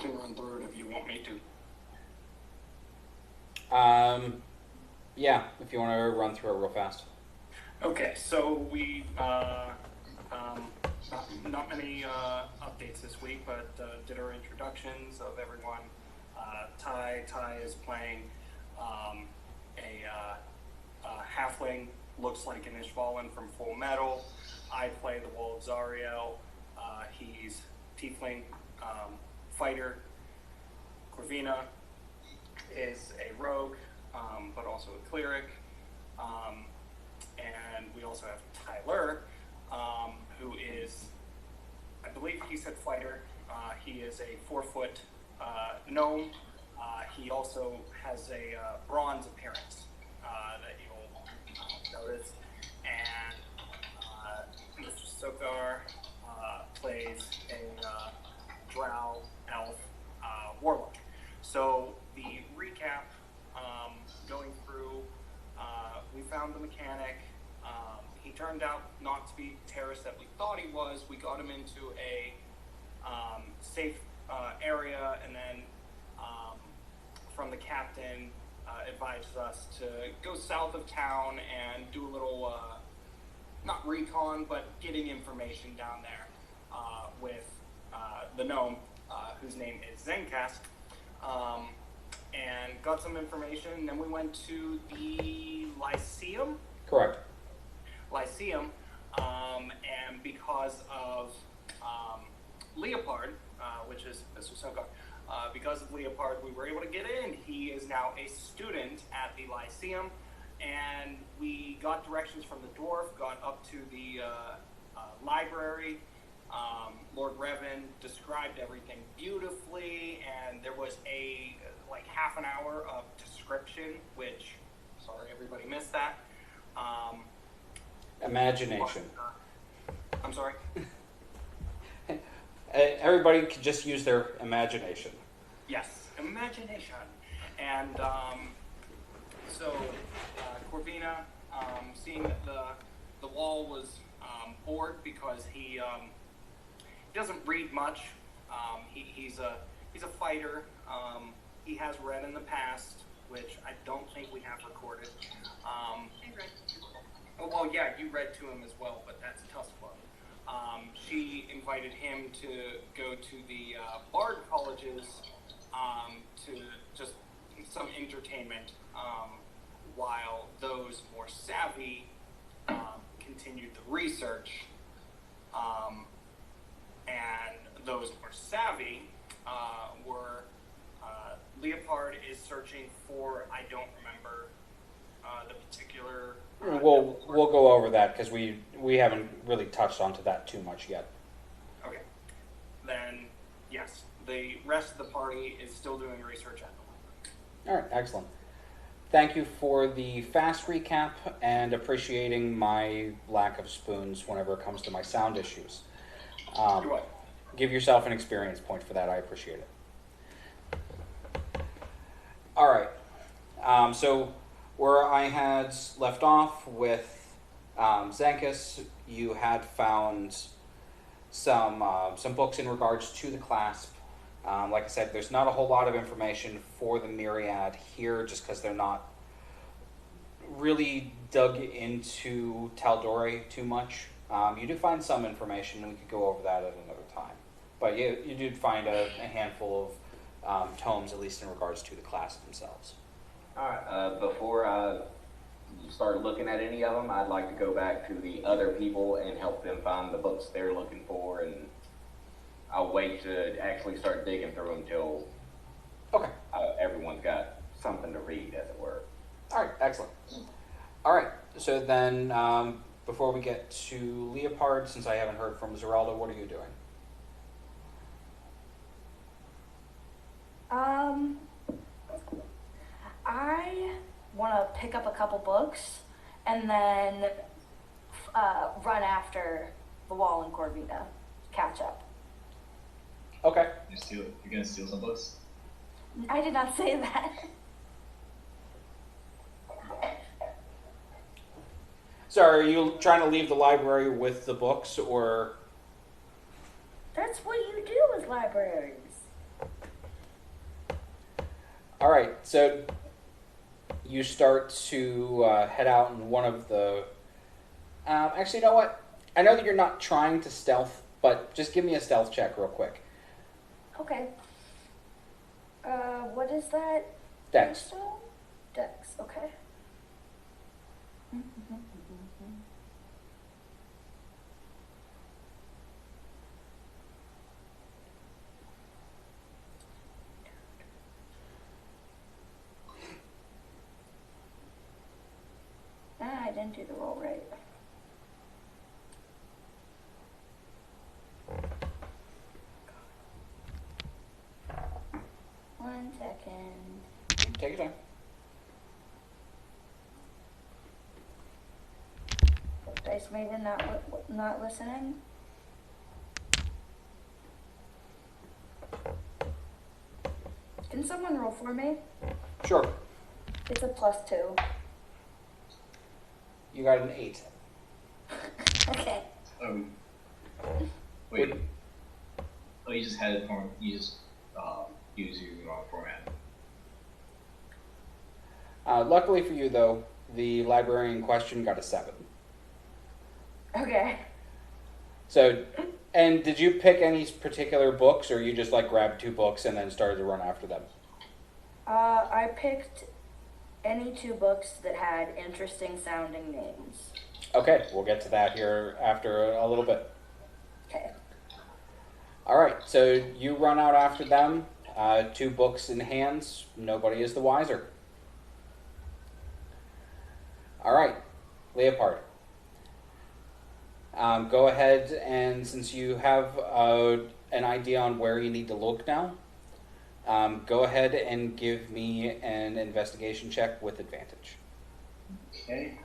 can run through it if you want me to. Yeah, if you want to run through it real fast. Okay, so we not many updates this week, but did our introductions of everyone. Ty is playing a halfling, looks like an Ishvalan from Full Metal. I play the Wall of Zariel. He's tiefling fighter. Corvina is a rogue, but also a cleric. And we also have Tyler, who is, I believe he said fighter. He is a 4-foot gnome. He also has a bronze appearance that you'll notice. And Mr. Sokar plays a drow elf warlock. So the recap, going through, we found the mechanic. He turned out not to be the terrorist that we thought he was. We got him into a safe area, and then from the captain advised us to go south of town and do a little, not recon, but getting information down there with the gnome, whose name is Zencast, and got some information. Then we went to the Lyceum. Correct. Lyceum, and because of Leopard, which is Mr. Sokar, because of Leopard, we were able to get in. He is now a student at the Lyceum, and we got directions from the dwarf, got up to the library. Lord Revan described everything beautifully, and there was a half an hour of description, which, sorry, everybody missed that. Imagination. I'm sorry? Everybody could just use their imagination. Yes, imagination. And so Corvina, seeing that the wall was bored because he doesn't read much. He's a fighter. He has read in the past, which I don't think we have recorded. Oh, well, yeah, you read to him as well, but that's Tusk Club. She invited him to go to the Bard colleges to just some entertainment, while those more savvy continued the research. And those more savvy were Leopard is searching for, I don't remember the particular. We'll go over that because we haven't really touched onto that too much yet. Okay. Then, yes, the rest of the party is still doing research at the library. All right, excellent. Thank you for the fast recap and appreciating my lack of spoons whenever it comes to my sound issues. You're welcome. Give yourself an experience point for that. I appreciate it. All right. So where I had left off with Zankus, you had found some books in regards to the clasp. Like I said, there's not a whole lot of information for the myriad here, just because they're not really dug into Taldori too much. You do find some information, and we could go over that at another time. But you did find a handful of tomes, at least in regards to the clasp themselves. All right. Before I start looking at any of them, I'd like to go back to the other people and help them find the books they're looking for, and I'll wait to actually start digging through them till everyone's got something to read, as it were. All right, excellent. All right, so then before we get to Leopard, since I haven't heard from Zeralda, what are you doing? I want to pick up a couple books and then run after the wall and Corvina, catch up. Okay. You're gonna steal some books? I did not say that. So are you trying to leave the library with the books, or? That's what you do with libraries. All right, so you start to head out in one of the. Actually, you know what? I know that you're not trying to stealth, but just give me a stealth check real quick. Okay. What is that? Dex. Dex, okay. I didn't do the roll right. One second. Take your time. Dice Maiden not listening. Can someone roll for me? Sure. It's a +2. You got an 8. Okay. Wait. Oh, you just had it form. You just use your wrong format. Luckily for you, though, the librarian in question got a 7. Okay. So, and did you pick any particular books, or you just like grabbed 2 books and then started to run after them? I picked any 2 books that had interesting sounding names. Okay, we'll get to that here after a little bit. Okay. All right, so you run out after them, 2 books in hands. Nobody is the wiser. All right, Leopard. Go ahead and, since you have an idea on where you need to look now, go ahead and give me an investigation check with advantage. Okay.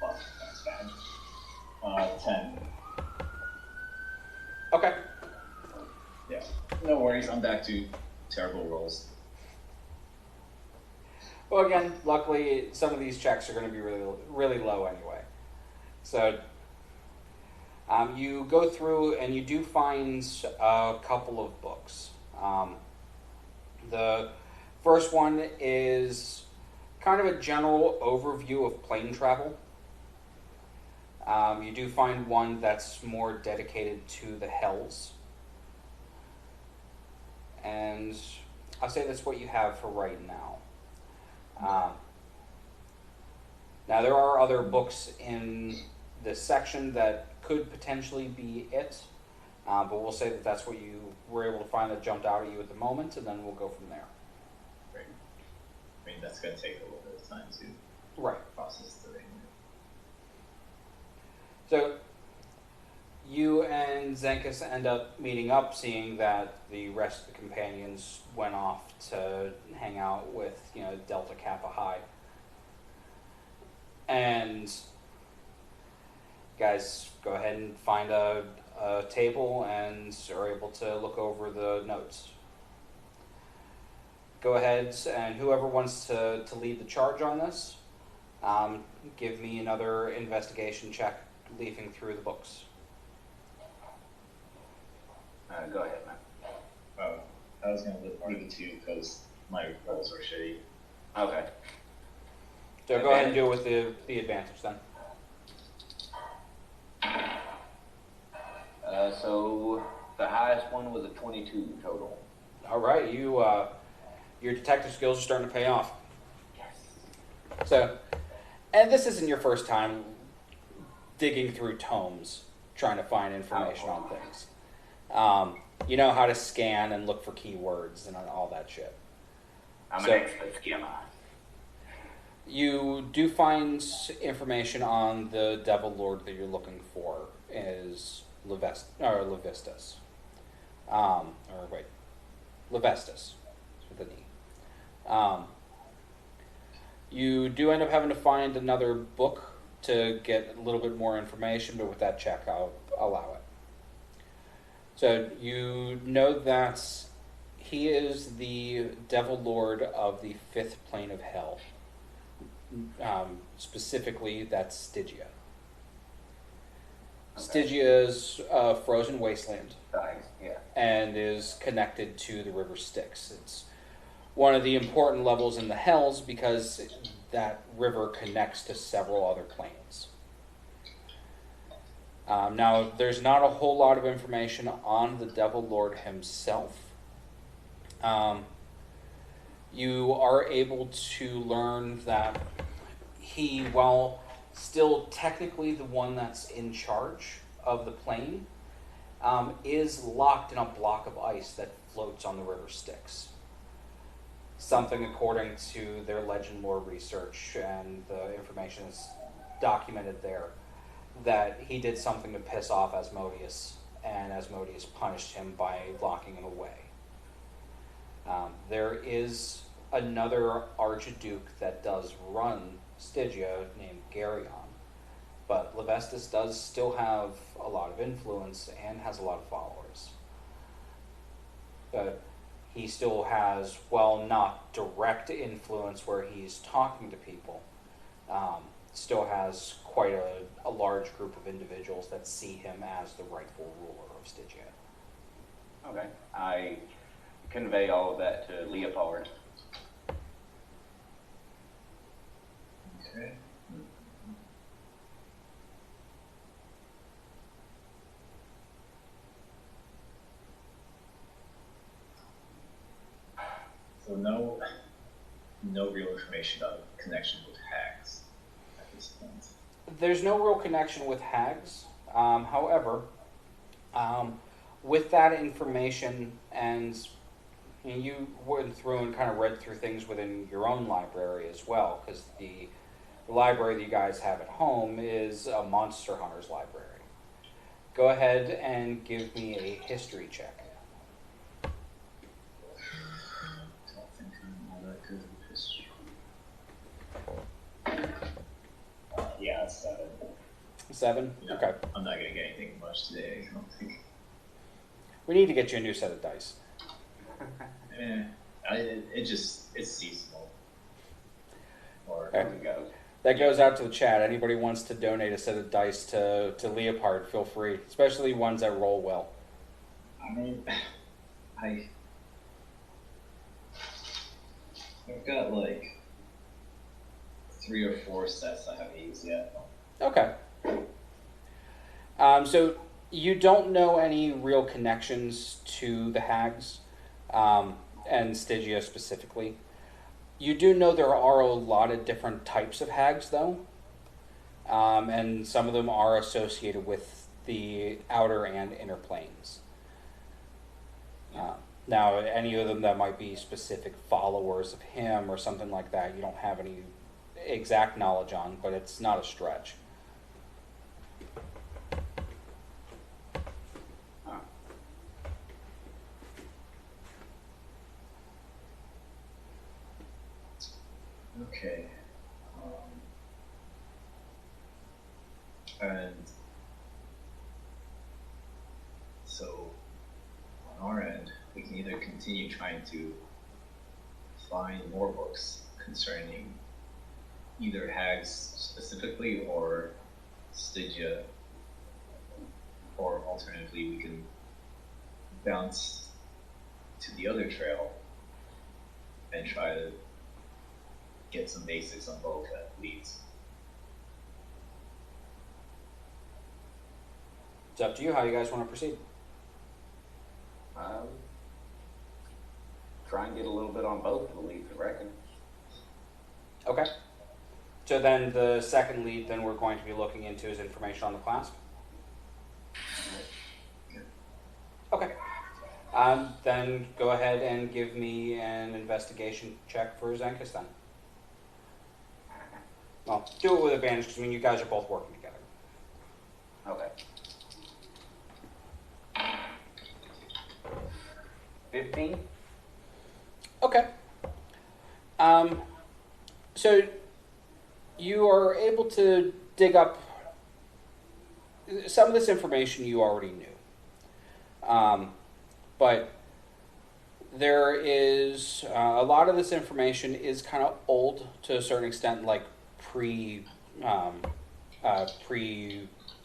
Fuck, that's bad. 10. Okay. Yeah. No worries. I'm back to terrible rolls. Well, again, luckily, some of these checks are going to be really, really low anyway. So, you go through and you do find a couple of books. The first one is kind of a general overview of plane travel. You do find one that's more dedicated to the Hells. And I'll say that's what you have for right now. Now, there are other books in this section that could potentially be it, but we'll say that that's what you were able to find that jumped out at you at the moment, and then we'll go from there. Right. I mean, that's going to take a little bit of time to process the thing. So, you and Zenkus end up meeting up, seeing that the rest of the companions went off to hang out with, Delta Kappa High. And guys go ahead and find a table and are able to look over the notes. Go ahead, and whoever wants to lead the charge on this, give me another investigation check leafing through the books. Go ahead, man. I was going to leave it to you because my rolls are shitty. Okay. So go ahead and do it with the advantage then. So the highest one was a 22 total. All right, your detective skills are starting to pay off. Yes. So, and this isn't your first time digging through tomes trying to find information on things. You know how to scan and look for keywords and all that shit. I'm an expert skimmer. You do find information on the Devil Lord that you're looking for is Levistus. Levestus with an E. You do end up having to find another book to get a little bit more information, but with that check, I'll allow it. So you know that he is the Devil Lord of the 5th plane of hell. Specifically, that's Stygia. Stygia is a frozen wasteland. Nice, yeah. And is connected to the river Styx. It's one of the important levels in the Hells because that river connects to several other planes. Now, there's not a whole lot of information on the Devil Lord himself. You are able to learn that he, while still technically the one that's in charge of the plane, is locked in a block of ice that floats on the river Styx. Something according to their legend lore research and the information that's documented there, that he did something to piss off Asmodeus, and Asmodeus punished him by locking him away. There is another Archduke that does run Stygia named Geryon, but Levestus does still have a lot of influence and has a lot of followers. But he still has, well, not direct influence where he's talking to people, still has quite a large group of individuals that see him as the rightful ruler of Stygia. Okay. I convey all of that to Leopard. Okay. So no real information about connection with hags at this point. There's no real connection with hags. However, with that information, and you went through and kind of read through things within your own library as well, because the library that you guys have at home is a Monster Hunter's library. Go ahead and give me a history check. I don't think I'm all that good with history. Yeah, it's 7. 7? No, Okay. I'm not going to get anything much today, I don't think. We need to get you a new set of dice. It's seasonal. Or Okay. That goes out to the chat. Anybody wants to donate a set of dice to Leopard, feel free. Especially ones that roll well. I mean, I've got like 3 or 4 sets I haven't used yet. Okay. So you don't know any real connections to the hags, and Stygia specifically. You do know there are a lot of different types of hags, though, and some of them are associated with the outer and inner planes. Now, any of them that might be specific followers of him or something like that, you don't have any exact knowledge on, but it's not a stretch. Okay. And so on our end, we can either continue trying to find more books concerning either hags specifically or Stygia, or alternatively we can bounce to the other trail and try to get some basics on both at least. It's up to you how you guys want to proceed. Try and get a little bit on both of the leads, I reckon. Okay. So then the second lead then we're going to be looking into is information on the clasp. Okay. Then go ahead and give me an investigation check for Zenkus then. Well, do it with advantage because you guys are both working together. Okay. 15? Okay. So you are able to dig up some of this information you already knew. But there is a lot of this information is kind of old to a certain extent, like pre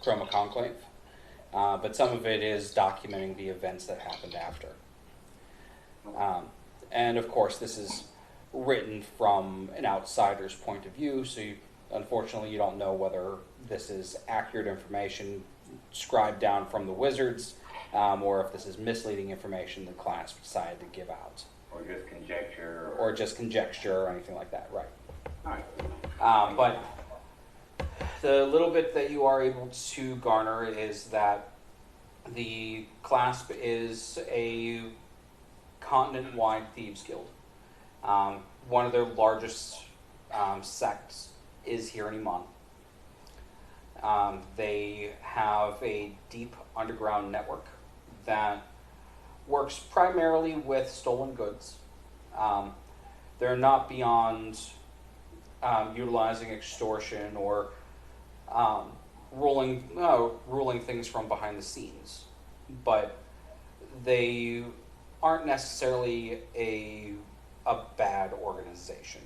Chroma Conclave. but some of it is documenting the events that happened after. And of course, this is written from an outsider's point of view, so unfortunately you don't know whether this is accurate information scribed down from the wizards, or if this is misleading information the class decided to give out. Or just conjecture. Or just conjecture or anything like that, right. Alright. But the little bit that you are able to garner is that the Clasp is a continent-wide thieves guild. One of their largest sects is here in Iman. They have a deep underground network that works primarily with stolen goods. They're not beyond utilizing extortion or ruling things from behind the scenes, but they aren't necessarily a bad organization.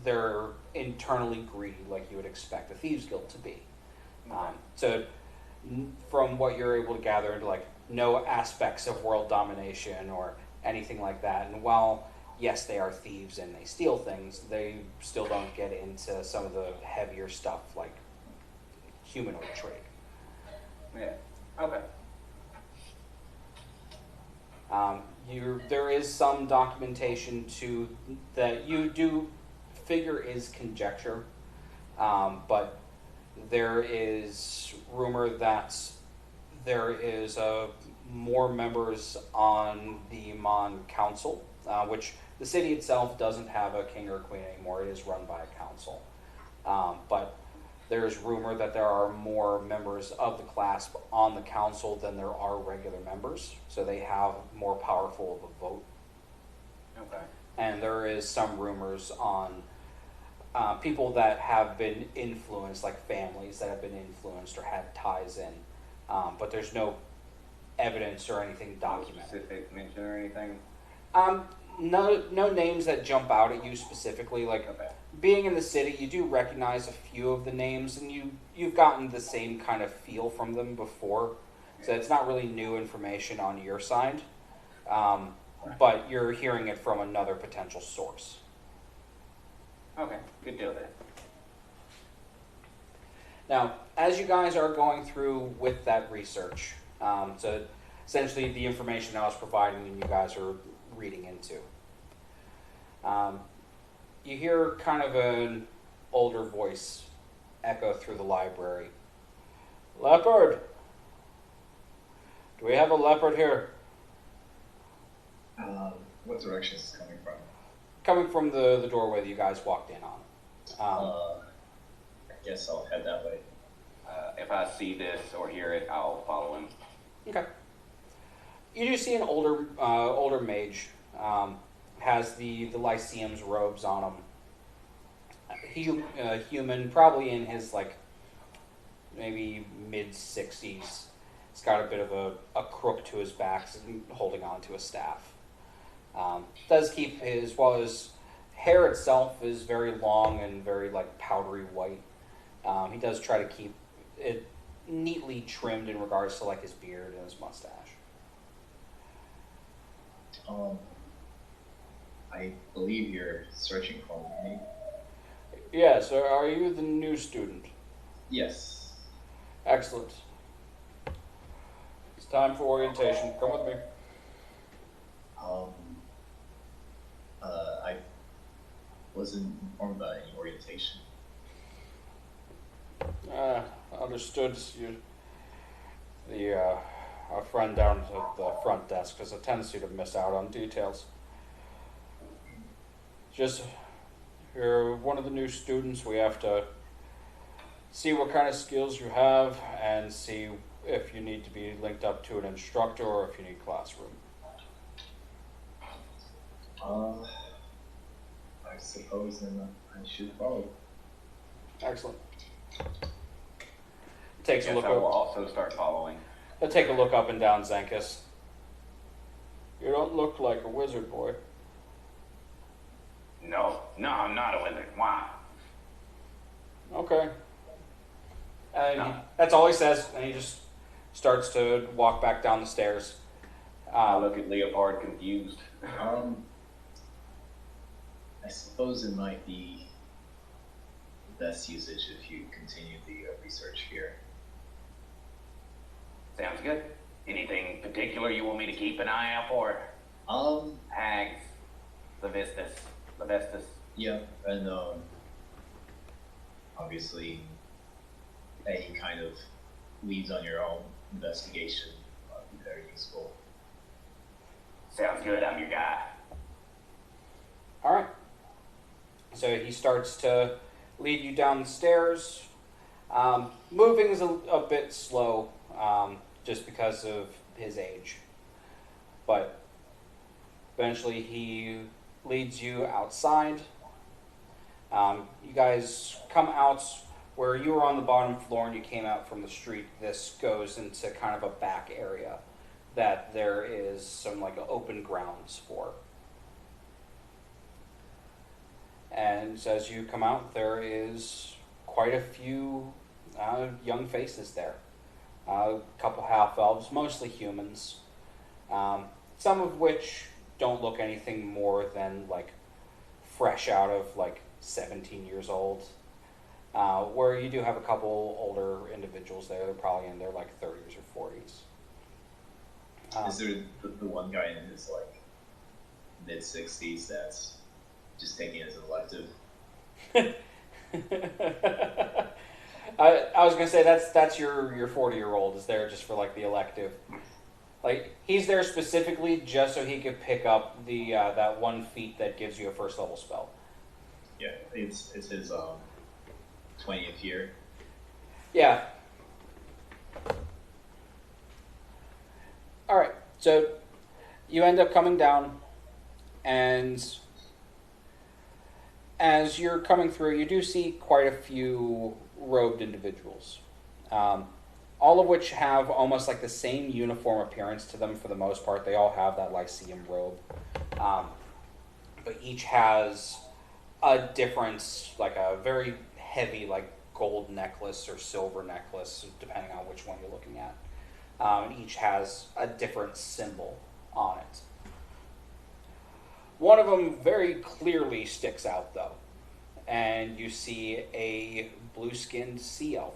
They're internally greedy, like you would expect a thieves guild to be. So from what you're able to gather, like no aspects of world domination or anything like that. And while yes, they are thieves and they steal things, they still don't get into some of the heavier stuff like humanoid trade. Yeah. Okay. There is some documentation that you do figure is conjecture, but there is rumor that there is more members on the Mon Council, which the city itself doesn't have a king or a queen anymore. It is run by a council. But there is rumor that there are more members of the Clasp on the council than there are regular members, so they have more powerful of a vote. Okay. And there is some rumors on people that have been influenced, like families that have been influenced or had ties in, but there's no evidence or anything documented. Specific mention or anything? No names that jump out at you specifically. Like, Okay. being in the city, you do recognize a few of the names, and you've gotten the same kind of feel from them before, so it's not really new information on your side, but you're hearing it from another potential source. Okay, good deal then. Now, as you guys are going through with that research, so essentially the information I was providing and you guys are reading into, you hear kind of an older voice echo through the library. Leopard! Do we have a leopard here? What direction is it coming from? Coming from the doorway that you guys walked in on. I guess I'll head that way. If I see this or hear it, I'll follow him. Okay. You do see an older mage. Has the Lyceum's robes on him. Human, probably in his maybe mid-60s. He's got a bit of a crook to his back, holding on to a staff. Does keep while his hair itself is very long and very powdery white, he does try to keep it neatly trimmed in regards to his beard and his mustache. I believe you're searching for me. Yes, are you the new student? Yes. Excellent. It's time for orientation. Come with me. I wasn't informed about any orientation. Understood. Our friend down at the front desk has a tendency to miss out on details. Just, you're one of the new students. We have to see what kind of skills you have and see if you need to be linked up to an instructor or if you need classroom. I suppose then I should follow. Excellent. Takes a Yes, look I will up. also start following. He'll take a look up and down Zenkus. You don't look like a wizard, boy. No, I'm not a wizard. Why? Okay. And No. that's all he says, and he just starts to walk back down the stairs. I look at Leopard confused. I suppose it might be the best usage if you continue the research here. Sounds good. Anything particular you want me to keep an eye out for? Hags, Levestus. Yeah, and obviously, any kind of leads on your own investigation would be very useful. Sounds good. I'm your guy. All right. So he starts to lead you down the stairs. Moving is a bit slow, just because of his age. But eventually he leads you outside. You guys come out where you were on the bottom floor and you came out from the street. This goes into kind of a back area that there is some like open grounds for. And as you come out, there is quite a few young faces there. A couple half-elves, mostly humans. Some of which don't look anything more than like fresh out of like 17 years old. Where you do have a couple older individuals there. They're probably in their like 30s or 40s. Is there the one guy in his like mid-60s that's just taking it as an elective? I was gonna say that's your 40-year-old is there just for like the elective. Like he's there specifically just so he could pick up the that one feat that gives you a first level spell. Yeah, it's his 20th year. Yeah. All right. So you end up coming down, and as you're coming through, you do see quite a few robed individuals, all of which have almost like the same uniform appearance to them for the most part. They all have that Lyceum robe, but each has a different, like a very heavy, like gold necklace or silver necklace, depending on which one you're looking at. And each has a different symbol on it. One of them very clearly sticks out, though, and you see a blue-skinned sea elf.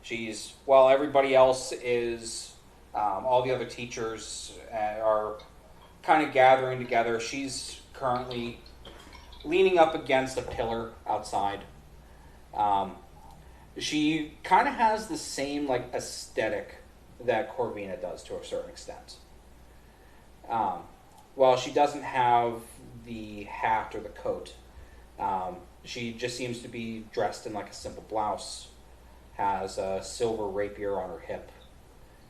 She's, while everybody else is, all the other teachers are kind of gathering together, she's currently leaning up against a pillar outside. She kind of has the same like aesthetic that Corvina does to a certain extent. While she doesn't have the hat or the coat, she just seems to be dressed in like a simple blouse, has a silver rapier on her hip.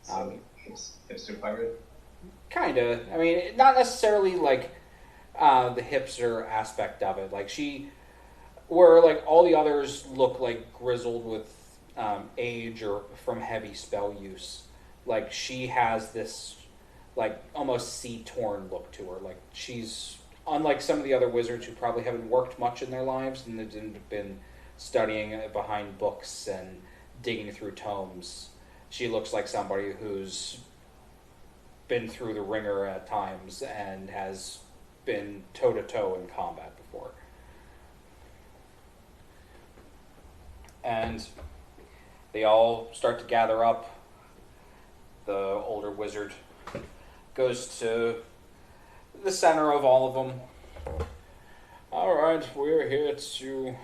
Hipster pirate? Kinda. I mean, not necessarily like the hipster aspect of it. Like where like all the others look like grizzled with age or from heavy spell use. Like she has this like almost sea-torn look to her. Like she's unlike some of the other wizards who probably haven't worked much in their lives and have been studying behind books and digging through tomes. She looks like somebody who's been through the ringer at times and has been toe-to-toe in combat before. And they all start to gather up. The older wizard goes to the center of all of them. All right, we're here to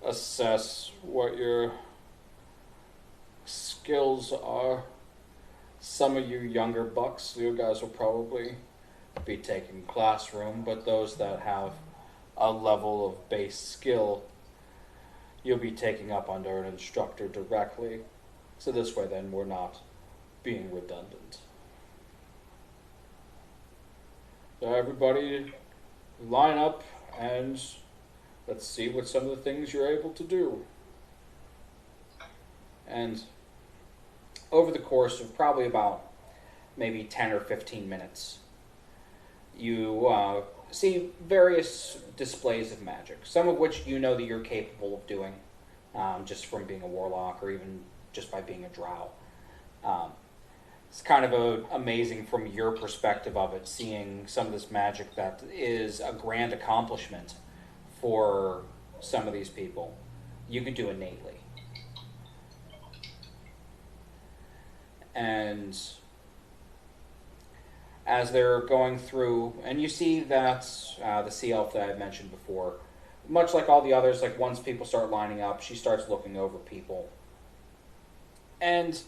assess what your skills are. Some of you younger bucks, you guys will probably be taking classroom, but those that have a level of base skill, you'll be taking up under an instructor directly. So this way then we're not being redundant. So everybody line up and let's see what some of the things you're able to do. And over the course of probably about maybe 10 or 15 minutes, you see various displays of magic, some of which you know that you're capable of doing, just from being a warlock or even just by being a drow. Um, it's kind of amazing from your perspective of it, seeing some of this magic that is a grand accomplishment for some of these people. You could do innately. And as they're going through, and you see that the sea elf that I mentioned before, much like all the others, like once people start lining up, she starts looking over people. And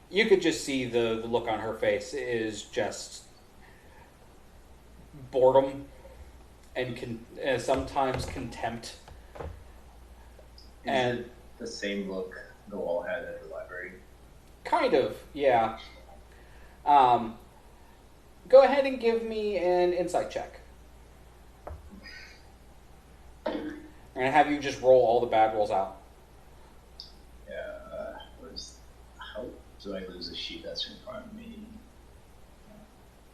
you could just see the look on her face is just boredom and sometimes contempt. Is it the same look the wall had at the library? Kind of, yeah. Go ahead and give me an insight check. I'm going to have you just roll all the bad rolls out. Yeah, how do I lose a sheet that's in front of me?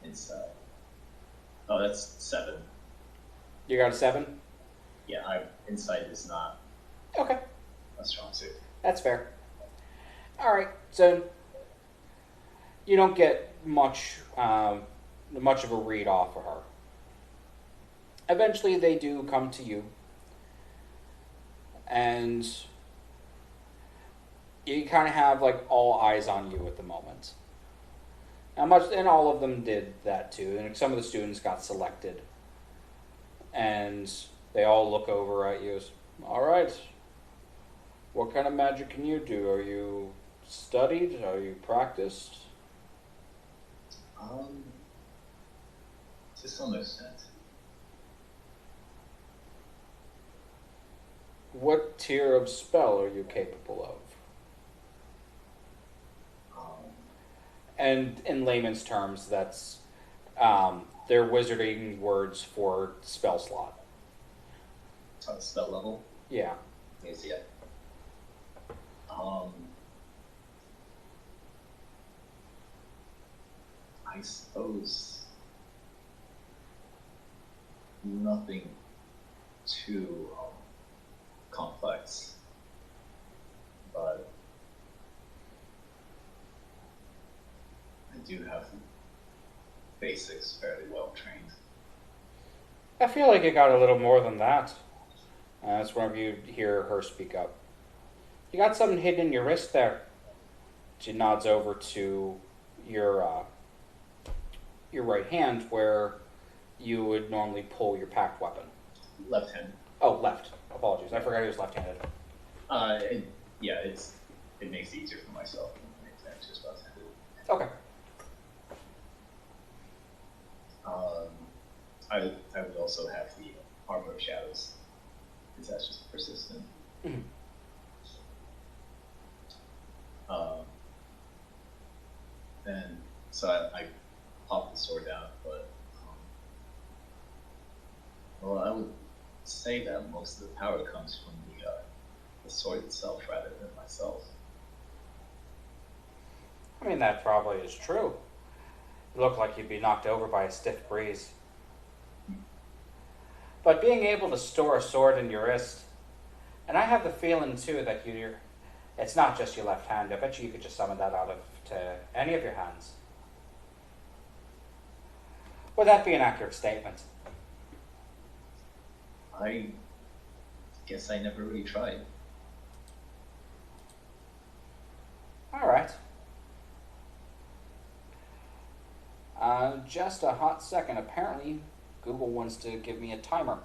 Inside. Oh, that's 7. You got a 7? Yeah, insight is not Okay. a strong suit. That's fair. Alright, so you don't get much of a read off of her. Eventually they do come to you. And you kind of have like all eyes on you at the moment. And all of them did that too. And some of the students got selected. And they all look over at you. All right. What kind of magic can you do? Are you studied? Are you practiced? To some extent. What tier of spell are you capable of? And in layman's terms, that's their wizarding words for spell slot. Spell level? Yeah. Yes, yeah. I suppose nothing too complex, but I do have the basics fairly well trained. I feel like you got a little more than that. That's whenever you hear her speak up. You got something hidden in your wrist there. She nods over to your right hand where you would normally pull your packed weapon. Left hand. Oh, left. Apologies. I forgot he was left-handed. It makes it easier for myself. It's just left-handed. Okay. I would also have the Armor of Shadows, because that's just persistent. Mm-hmm. So I pop the sword down, but I would say that most of the power comes from the sword itself rather than myself. I mean, that probably is true. You look like you'd be knocked over by a stiff breeze. But being able to store a sword in your wrist, and I have the feeling too that it's not just your left hand. I bet you could just summon that out to any of your hands. Would that be an accurate statement? I guess I never really tried. All right. Just a hot second. Apparently, Google wants to give me a timer.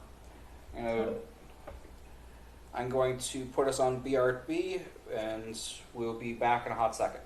I'm going to put us on BRB, and we'll be back in a hot second.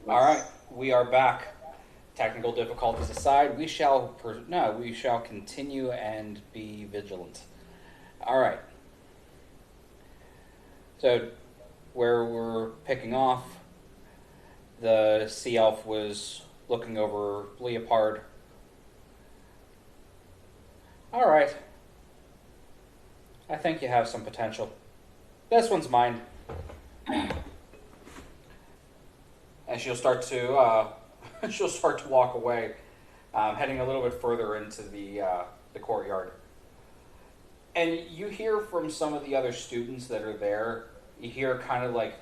All right, we are back. Technical difficulties aside, we shall continue and be vigilant. All right. So, where we're picking off, the sea elf was looking over Leopard. All right. I think you have some potential. This one's mine. And she'll start to walk away, heading a little bit further into the courtyard. And you hear from some of the other students that are there, you hear kind of like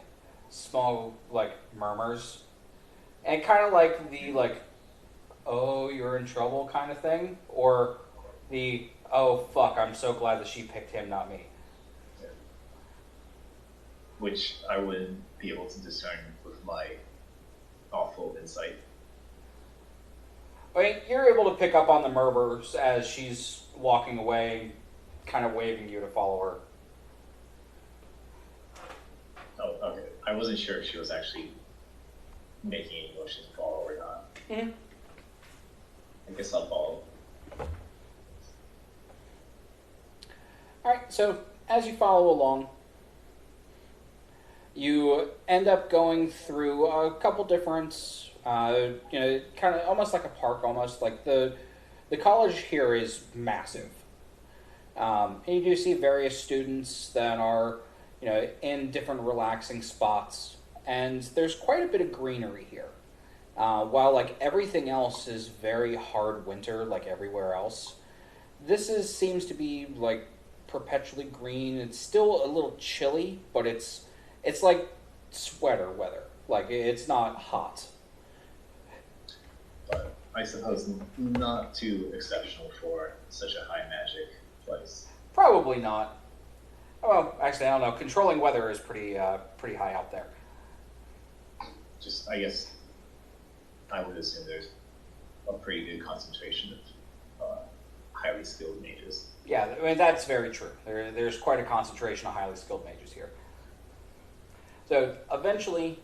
small like murmurs, and kind of like the like, oh, you're in trouble kind of thing, or the, oh fuck, I'm so glad that she picked him, not me. Which I wouldn't be able to discern with my awful insight. I mean, you're able to pick up on the murmurs as she's walking away, kind of waving you to follow her. Oh, okay. I wasn't sure if she was actually making any motion to follow or not. Mm-hmm. I guess I'll follow. Alright, so as you follow along, you end up going through a couple different, kind of almost like a park, almost like the college here is massive. And you do see various students that are, in different relaxing spots, and there's quite a bit of greenery here. While like everything else is very hard winter, like everywhere else, this seems to be like perpetually green. It's still a little chilly, but it's like sweater weather. Like it's not hot. But I suppose not too exceptional for such a high magic place. Probably not. Well, actually, I don't know. Controlling weather is pretty high out there. Just, I guess, I would assume there's a pretty good concentration of highly skilled mages. Yeah, I mean, that's very true. There's quite a concentration of highly skilled mages here. So eventually,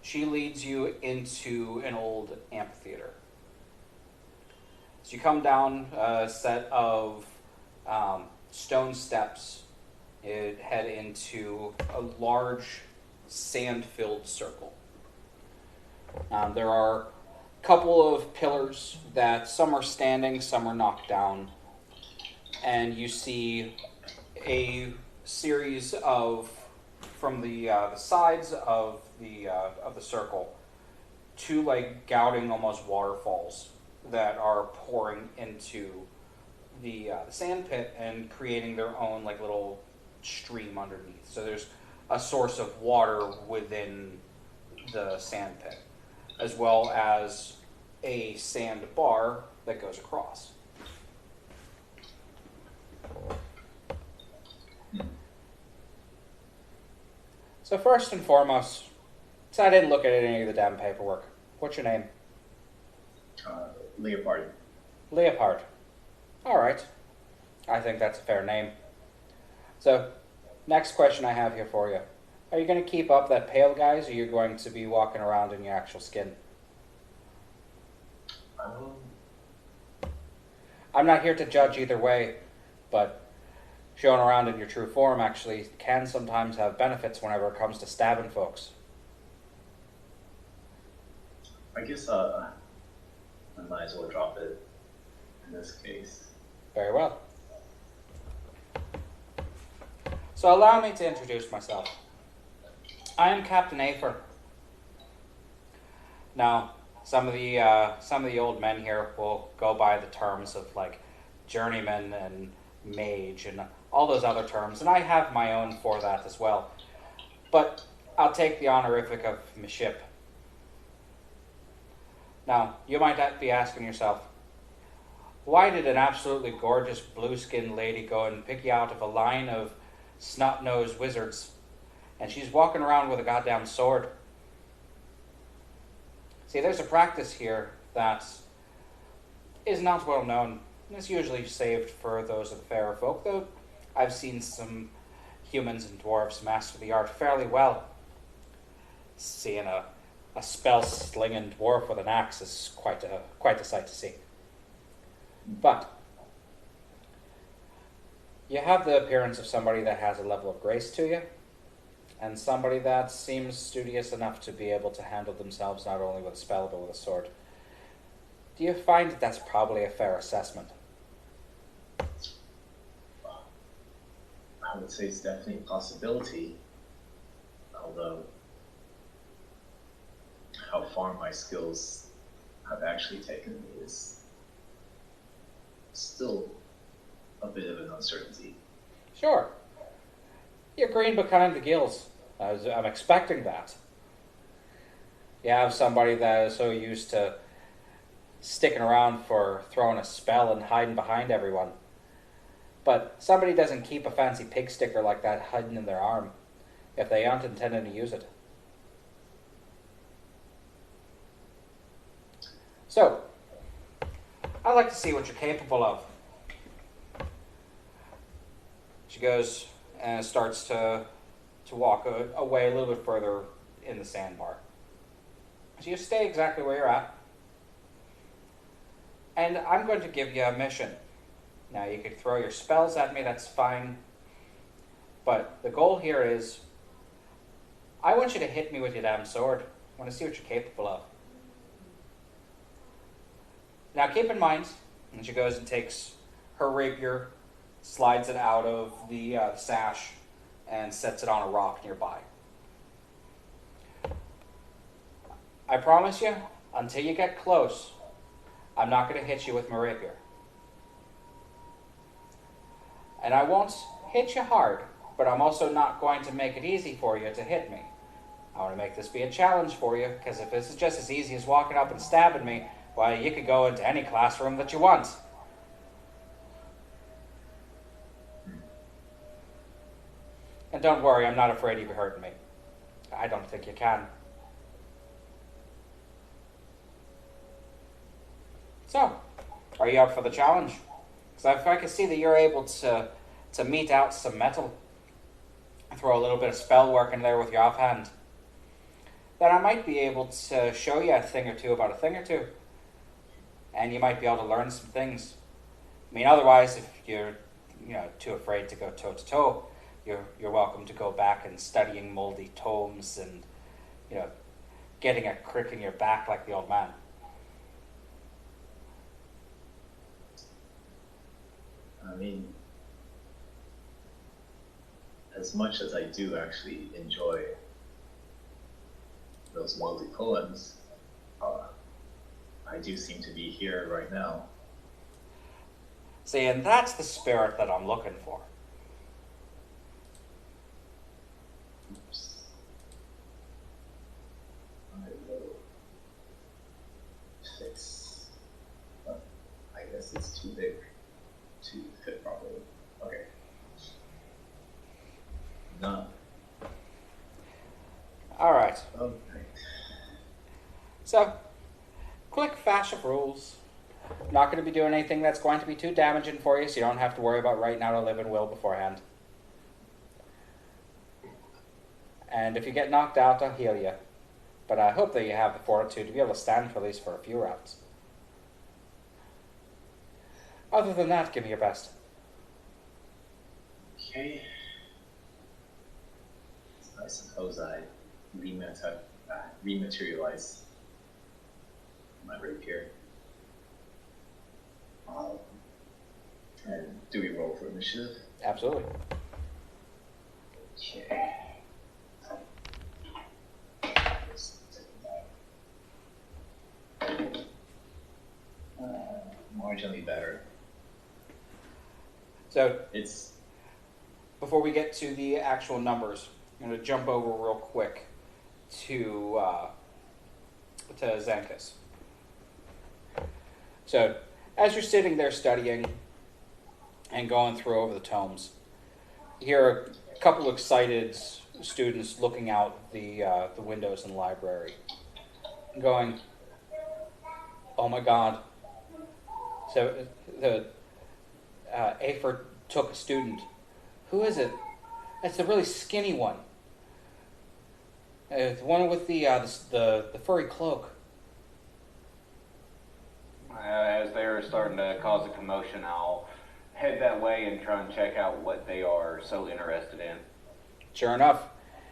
she leads you into an old amphitheater. So you come down a set of stone steps, and head into a large sand-filled circle. There are a couple of pillars that some are standing, some are knocked down, and you see a series of, from the sides of the circle, two like gouting almost waterfalls that are pouring into the sand pit and creating their own like little stream underneath. So there's a source of water within the sand pit, as well as a sand bar that goes across. So first and foremost, so I didn't look at any of the damn paperwork. What's your name? Leopard. Leopard. All right. I think that's a fair name. So, next question I have here for you. Are you going to keep up that pale guise, or are you going to be walking around in your actual skin? I'm not here to judge either way, but showing around in your true form actually can sometimes have benefits whenever it comes to stabbing folks. I guess I might as well drop it in this case. Very well. So allow me to introduce myself. I am Captain Afer. Now, some of the old men here will go by the terms of like journeyman and mage and all those other terms, and I have my own for that as well. But I'll take the honorific of Miship. Now, you might be asking yourself, why did an absolutely gorgeous blue-skinned lady go and pick you out of a line of snot-nosed wizards, and she's walking around with a goddamn sword? See, there's a practice here that is not well known. It's usually saved for those of the fairer folk, though I've seen some humans and dwarves master the art fairly well. Seeing a a spell-slinging dwarf with an axe is quite a sight to see. But you have the appearance of somebody that has a level of grace to you, and somebody that seems studious enough to be able to handle themselves not only with a spell but with a sword. Do you find that that's probably a fair assessment? I would say it's definitely a possibility, although how far my skills have actually taken me is still a bit of an uncertainty. Sure. You're green behind the gills. I'm expecting that. You have somebody that is so used to sticking around for throwing a spell and hiding behind everyone. But somebody doesn't keep a fancy pig sticker like that hiding in their arm if they aren't intending to use it. So, I'd like to see what you're capable of. She goes and starts to walk away a little bit further in the sandbar. So you stay exactly where you're at. And I'm going to give you a mission. Now, you could throw your spells at me, that's fine. But the goal here is, I want you to hit me with your damn sword. I want to see what you're capable of. Now, keep in mind, and she goes and takes her rapier, slides it out of the sash, and sets it on a rock nearby. I promise you, until you get close, I'm not going to hit you with my rapier. And I won't hit you hard, but I'm also not going to make it easy for you to hit me. I want to make this be a challenge for you, because if this is just as easy as walking up and stabbing me, why, you could go into any classroom that you want. And don't worry, I'm not afraid of you hurting me. I don't think you can. So, are you up for the challenge? Because if I can see that you're able to mete out some metal, throw a little bit of spell work in there with your offhand, then I might be able to show you a thing or two about a thing or two. And you might be able to learn some things. I mean, otherwise, if you're too afraid to go toe-to-toe, you're welcome to go back and studying moldy tomes and, getting a crick in your back like the old man. I mean, as much as I do actually enjoy those moldy poems, I do seem to be here right now. See, and that's the spirit that I'm looking for. Oops. I will fix. I guess it's too big to fit properly. Okay. No. All right. Okay. So, quick flash of rules. Not going to be doing anything that's going to be too damaging for you, so you don't have to worry about writing out a living will beforehand. And if you get knocked out, I'll heal you. But I hope that you have the fortitude to be able to stand for at least for a few rounds. Other than that, give me your best. Okay. I suppose I rematerialize my rapier. And do we roll for initiative? Absolutely. Okay. Marginally better. So, It's before we get to the actual numbers, I'm going to jump over real quick to Xanthus. So, as you're sitting there studying and going through over the tomes, you hear a couple excited students looking out the windows in the library, going, "Oh my God!" So the Afer took a student. Who is it? It's the really skinny one. The one with the furry cloak. As they're starting to cause a commotion, I'll head that way and try and check out what they are so interested in. Sure enough,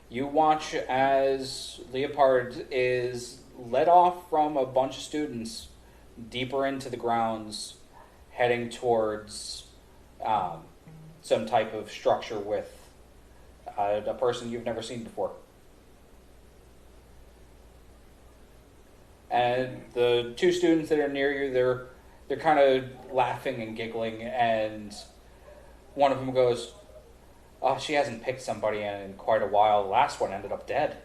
you watch as Leopard is led off from a bunch of students deeper into the grounds, heading towards some type of structure with a person you've never seen before. And the two students that are near you, they're kind of laughing and giggling, and one of them goes, "Oh, she hasn't picked somebody in quite a while. The last one ended up dead."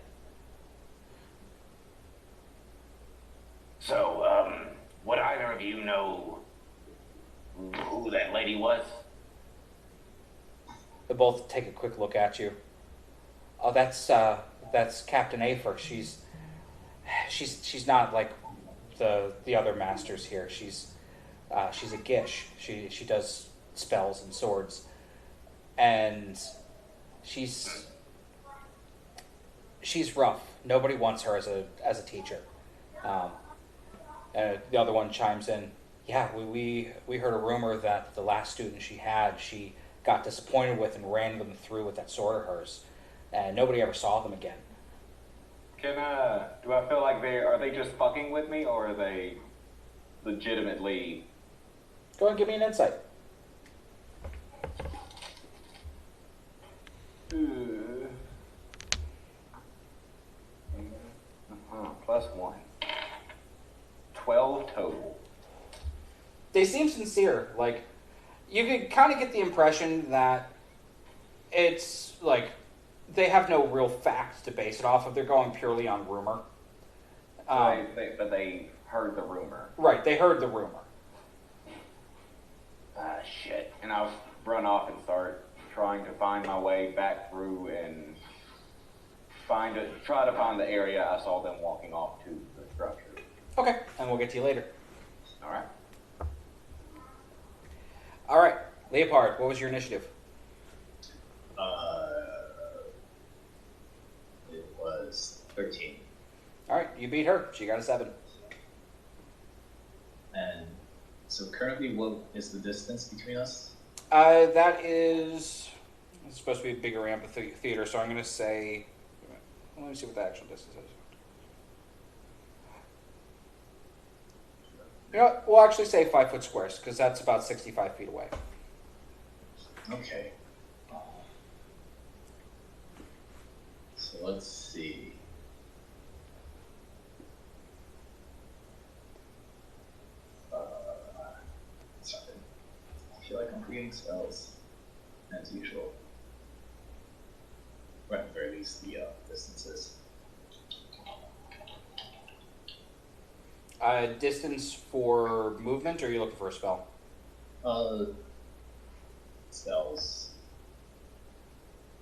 So, would either of you know who that lady was? They both take a quick look at you. "Oh, that's Captain Afer. She's not like the other masters here. She's a Gish. She does spells and swords, and she's rough. Nobody wants her as a teacher." And the other one chimes in, "Yeah, we heard a rumor that the last student she got disappointed with and ran them through with that sword of hers, and nobody ever saw them again." Do I feel like are they just fucking with me, or are they legitimately? Go ahead and give me an insight. +1. 12 total. They seem sincere. Like, you could kind of get the impression that it's like they have no real facts to base it off of. They're going purely on rumor. But they heard the rumor. Right, they heard the rumor. Ah, shit. And I'll run off and start trying to find my way back through and try to find the area I saw them walking off to the structure. Okay, and we'll get to you later. Alright. All right, Leopard, what was your initiative? It was 13. All right, you beat her. She got a 7. And so currently, what is the distance between us? That is it's supposed to be a bigger amphitheater, so I'm going to say, let me see what the actual distance is. You know what? We'll actually say 5 foot squares, because that's about 65 feet away. Okay. So let's see. Sorry. I feel like I'm creating spells as usual. Or at the very least, the distances. Distance for movement, or are you looking for a spell? Spells.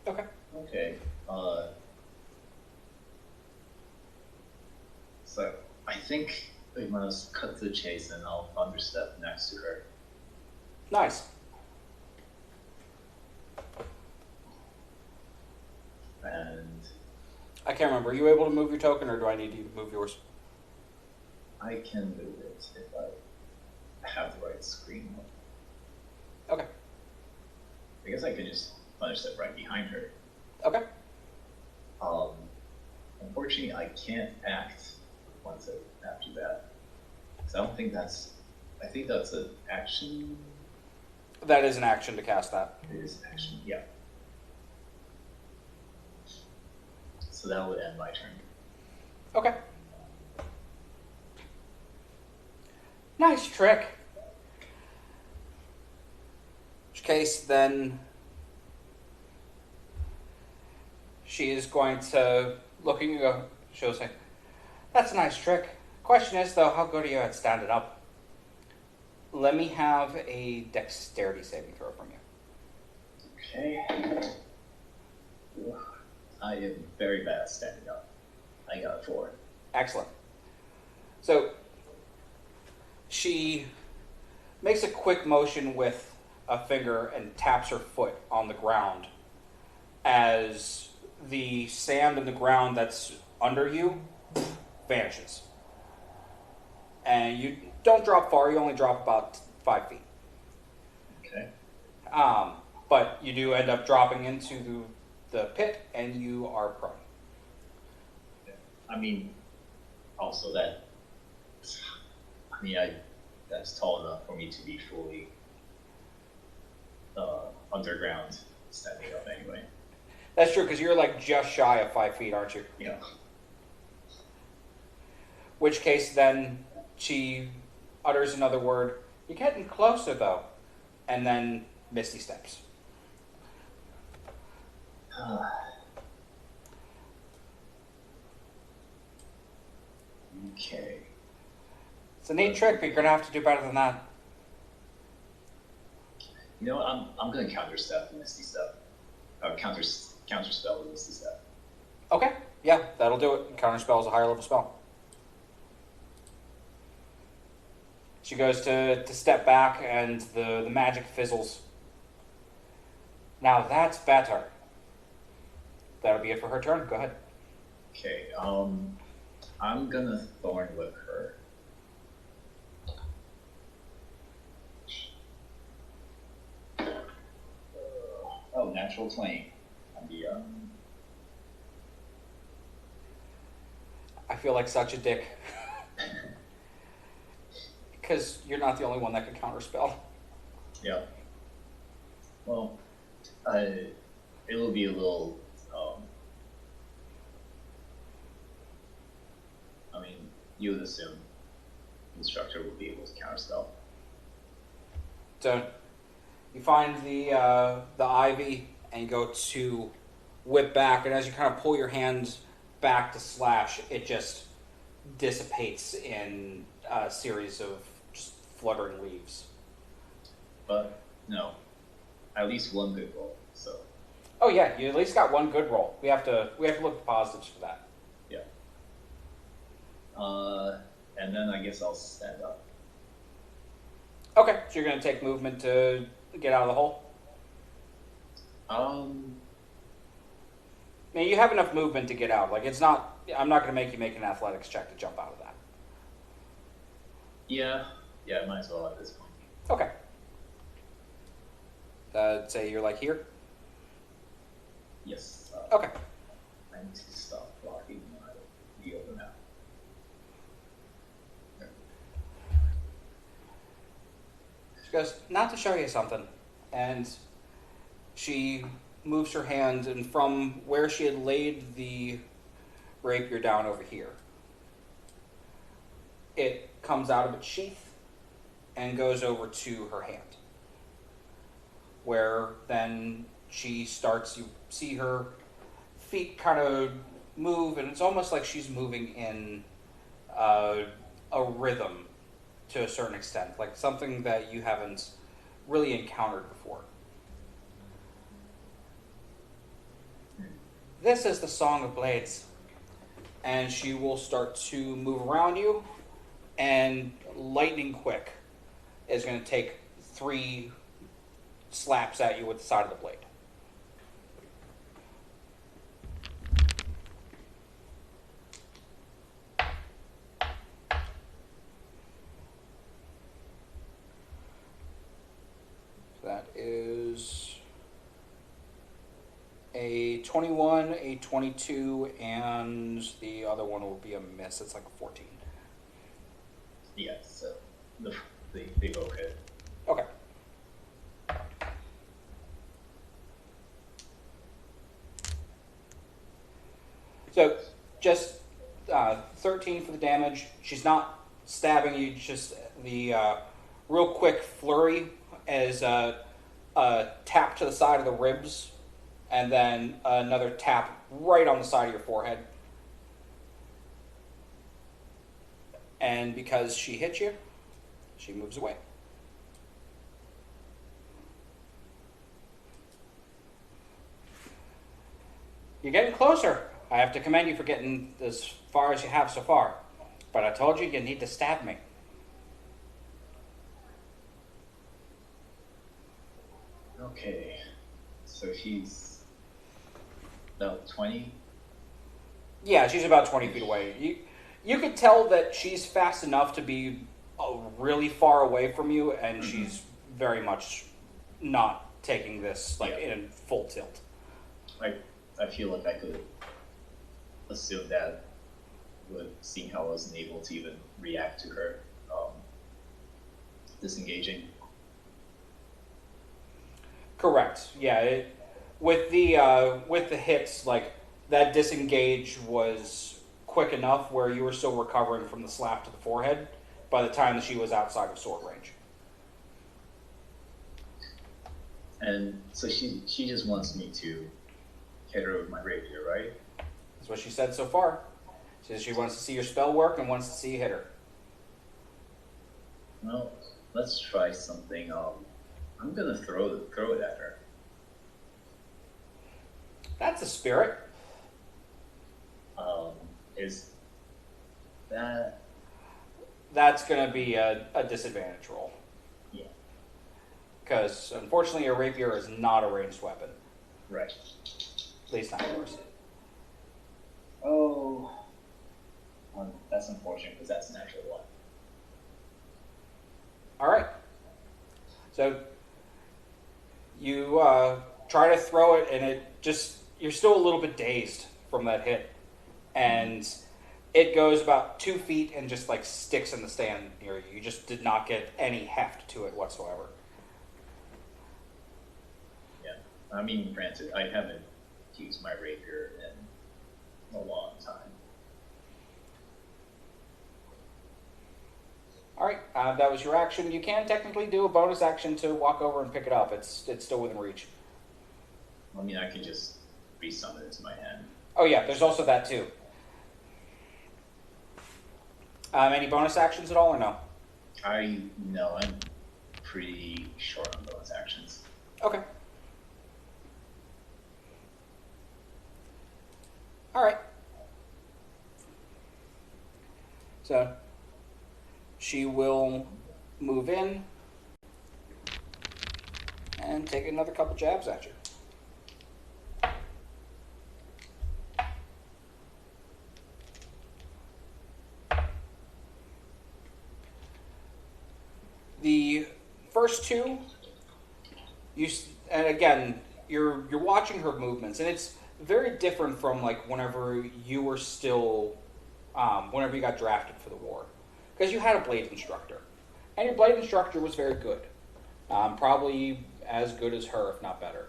Okay. Okay. So I think we must cut to the chase, and I'll thunderstep next to her. Nice. And I can't remember. Are you able to move your token, or do I need you to move yours? I can move it if I have the right screen. Okay. I guess I could just thunderstep right behind her. Okay. Unfortunately, I can't act once after that. Because I don't think that's... I think that's an action. That is an action to cast that. It is action, yeah. So that would end my turn. Okay. Nice trick. In which case, then she is going to looking and go. She'll say, "That's a nice trick. Question is, though, how good are you at standing up? Let me have a dexterity saving throw from you." Okay. I am very bad at standing up. I got a 4. Excellent. So she makes a quick motion with a finger and taps her foot on the ground as the sand in the ground that's under you vanishes. And you don't drop far, you only drop about 5 feet. Okay. But you do end up dropping into the pit, and you are prone. Yeah. I mean, also that's tall enough for me to be fully underground standing up anyway. That's true, because you're like just shy of 5 feet, aren't you? Yeah. Which case, then she utters another word. You're getting closer, though. And then Misty steps. Okay. It's a neat trick, but you're going to have to do better than that. You know what? I'm gonna counterstep the Misty Step. Counterspell the Misty Step. Okay, yeah, that'll do it. Counterspell is a higher level spell. She goes to step back, and the magic fizzles. Now that's better. That'll be it for her turn. Go ahead. Okay. I'm gonna thorn whip her. Oh, natural 20 on the I feel like such a dick. Because you're not the only one that can counterspell. Yeah. Well, it'll be a little. I mean, you would assume instructor will be able to counterspell. So you find the ivy, and you go to whip back, and as you kind of pull your hands back to slash, it just dissipates in a series of just fluttering leaves. But no, at least one good roll. So Oh yeah, you at least got one good roll. We have to look at the positives for that. yeah. And then I guess I'll stand up. Okay, so you're gonna take movement to get out of the hole. I mean, you have enough movement to get out. Like, it's not. I'm not gonna make you make an athletics check to jump out of that. Yeah, might as well at this point. Okay. Say you're like here. Yes. Okay. I need to stop blocking the open map. She goes, not to show you something. And she moves her hand, and from where she had laid the rapier down over here, it comes out of its sheath and goes over to her hand. Where then she starts, you see her feet kind of move, and it's almost like she's moving in a rhythm to a certain extent, like something that you haven't really encountered before. This is the Song of Blades. And she will start to move around you, and lightning quick is going to take 3 slaps at you with the side of the blade. That is a 21, a 22, and the other one will be a miss. It's like a 14. Yeah, so they both hit. Okay. So, just 13 for the damage. She's not stabbing you, just the real quick flurry as a tap to the side of the ribs, and then another tap right on the side of your forehead. And because she hit you, she moves away. You're getting closer. I have to commend you for getting as far as you have so far. But I told you need to stab me. Okay, so she's About 20? Yeah, she's about 20 feet away. You could tell that she's fast enough to be really far away from you, and she's very much not taking this like in full tilt. I feel like I could assume that, with seeing how I wasn't able to even react to her disengaging. Correct. Yeah. With the hits, like that disengage was quick enough where you were still recovering from the slap to the forehead by the time that she was outside of sword range. And so she just wants me to hit her with my rapier, right? That's what she said so far. She says she wants to see your spell work and wants to see you hit her. Well, let's try something. I'm gonna throw it at her. That's a spirit. Is that? That's going to be a disadvantage roll. Yeah. Because, unfortunately, a rapier is not a ranged weapon. Right. At least not yours. Oh, that's unfortunate because that's a natural one. Alright. So, you try to throw it, and you're still a little bit dazed from that hit. And it goes about 2 feet and just like sticks in the stand near you. You just did not get any heft to it whatsoever. Yeah. I mean, granted, I haven't used my rapier in a long time. Alright, that was your action. You can technically do a bonus action to walk over and pick it up. It's still within reach. I mean, I can just resummon it to my hand. Oh yeah, there's also that too. Any bonus actions at all or no? No, I'm pretty short on bonus actions. Okay. Alright. So, she will move in and take another couple jabs at you. The first two, and again, you're watching her movements, and it's very different from like whenever you were still, whenever you got drafted for the war, because you had a blade instructor, and your blade instructor was very good, probably as good as her, if not better.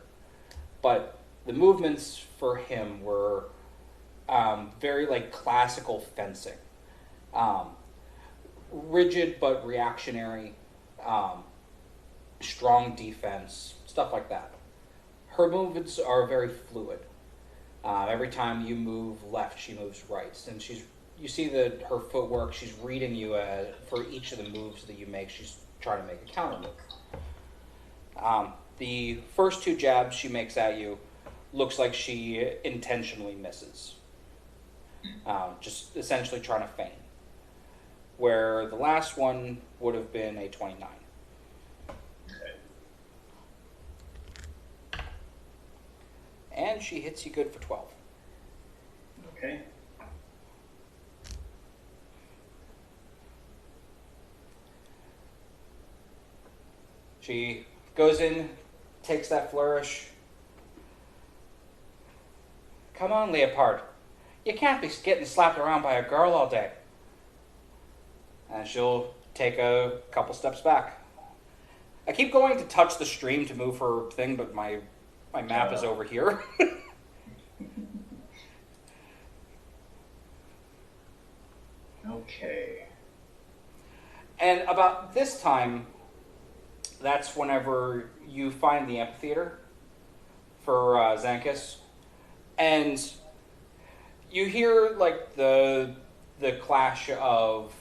But the movements for him were very like classical fencing, rigid but reactionary. Strong defense, stuff like that. Her movements are very fluid. Every time you move left, she moves right, and you see her footwork. She's reading you for each of the moves that you make. She's trying to make a counter move. The first two jabs she makes at you looks like she intentionally misses, just essentially trying to feign. Where the last one would have been a 29. Okay. And she hits you good for 12. Okay. She goes in, takes that flourish. Come on, Leopard. You can't be getting slapped around by a girl all day. And she'll take a couple steps back. I keep going to touch the stream to move her thing, but my map is over here. Okay. And about this time, that's whenever you find the amphitheater for Zankus. And you hear like the clash of...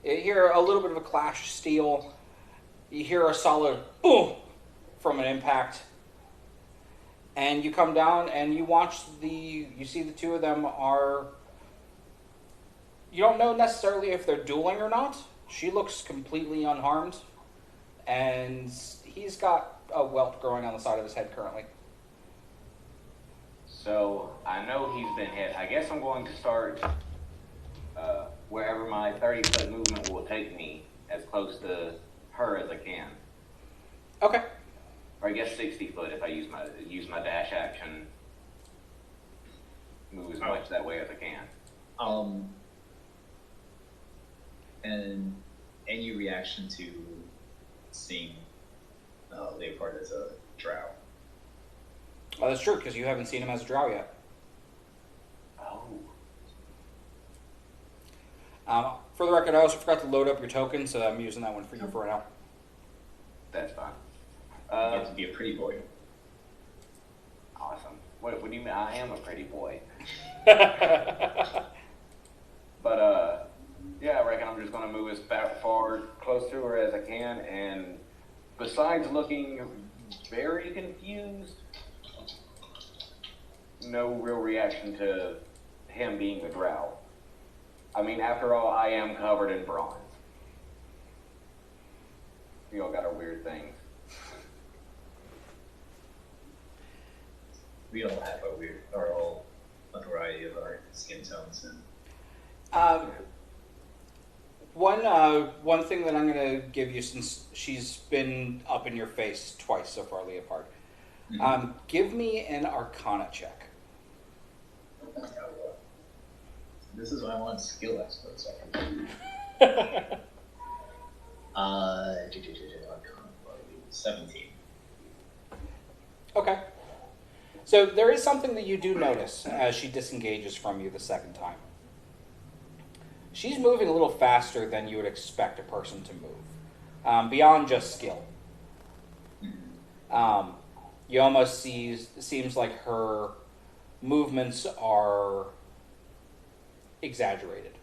you hear a little bit of a clash of steel. You hear a solid boom from an impact. And you come down and you you see the two of them are... You don't know necessarily if they're dueling or not. She looks completely unharmed. And he's got a welt growing on the side of his head currently. So I know he's been hit. I guess I'm going to start wherever my 30-foot movement will take me, as close to her as I can. Okay. Or I guess 60 foot if I use my dash action. Move as much that way as I can. And any reaction to seeing Leopard as a drow? Oh, that's true, because you haven't seen him as a drow yet. Oh. For the record, I also forgot to load up your token, so I'm using that one for you for now. That's fine. You have to be a pretty boy. Awesome. What do you mean? I am a pretty boy. But, yeah, I reckon I'm just going to move as far close to her as I can, and besides looking very confused, no real reaction to him being the drow. I mean, after all, I am covered in bronze. We all got our weird things. We all have a variety of our skin tones, and one thing that I'm going to give you, since she's been up in your face twice so far, Leopard. Give me an Arcana check. this is why I want skill experts. 17. Okay. So there is something that you do notice as she disengages from you the second time. She's moving a little faster than you would expect a person to move, beyond just skill. You almost seems like her movements are exaggerated.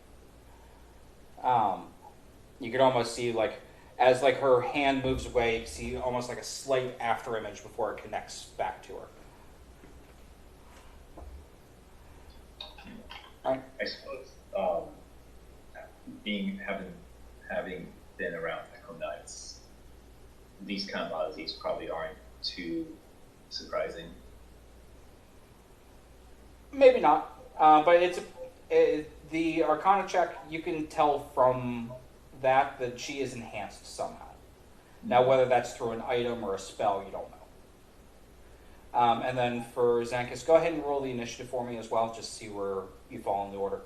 You could almost see, like, as like her hand moves away, you see almost like a slight after image before it connects back to her. Right. I suppose having been around Knights, these kind of oddities probably aren't too surprising. Maybe not, but the Arcana check. You can tell from that she is enhanced somehow. Now, whether that's through an item or a spell, you don't know. And then for Zankus, go ahead and roll the initiative for me as well, just to see where you fall in the order.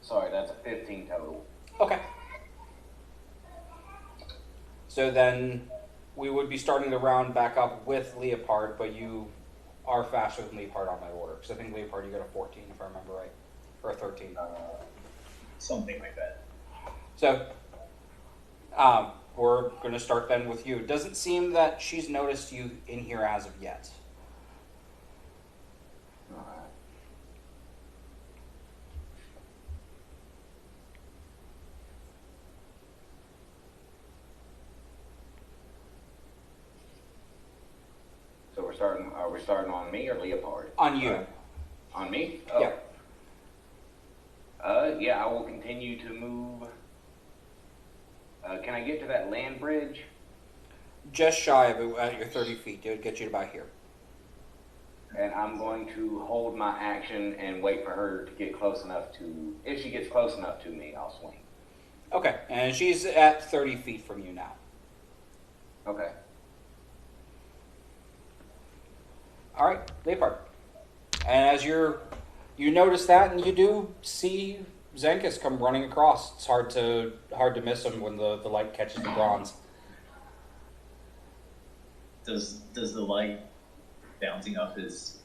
Sorry, that's a 15 total. Okay. So then we would be starting the round back up with Leopard, but you are faster than Leopard on that order. Because I think Leopard, you got a 14, if I remember right. Or a 13. Something like that. So we're going to start then with you. It doesn't seem that she's noticed you in here as of yet. So are we starting on me or Leopard? On you. On me? Oh. Yeah. Yeah, I will continue to move. Can I get to that land bridge? Just shy of it at your 30 feet. It would get you to about here. And I'm going to hold my action and wait for her to get close enough to... If she gets close enough to me, I'll swing. Okay, and she's at 30 feet from you now. Okay. All right, Leopard. And as you notice that, and you do see Zankus come running across. It's hard to miss him when the light catches the bronze. Does the light bouncing off his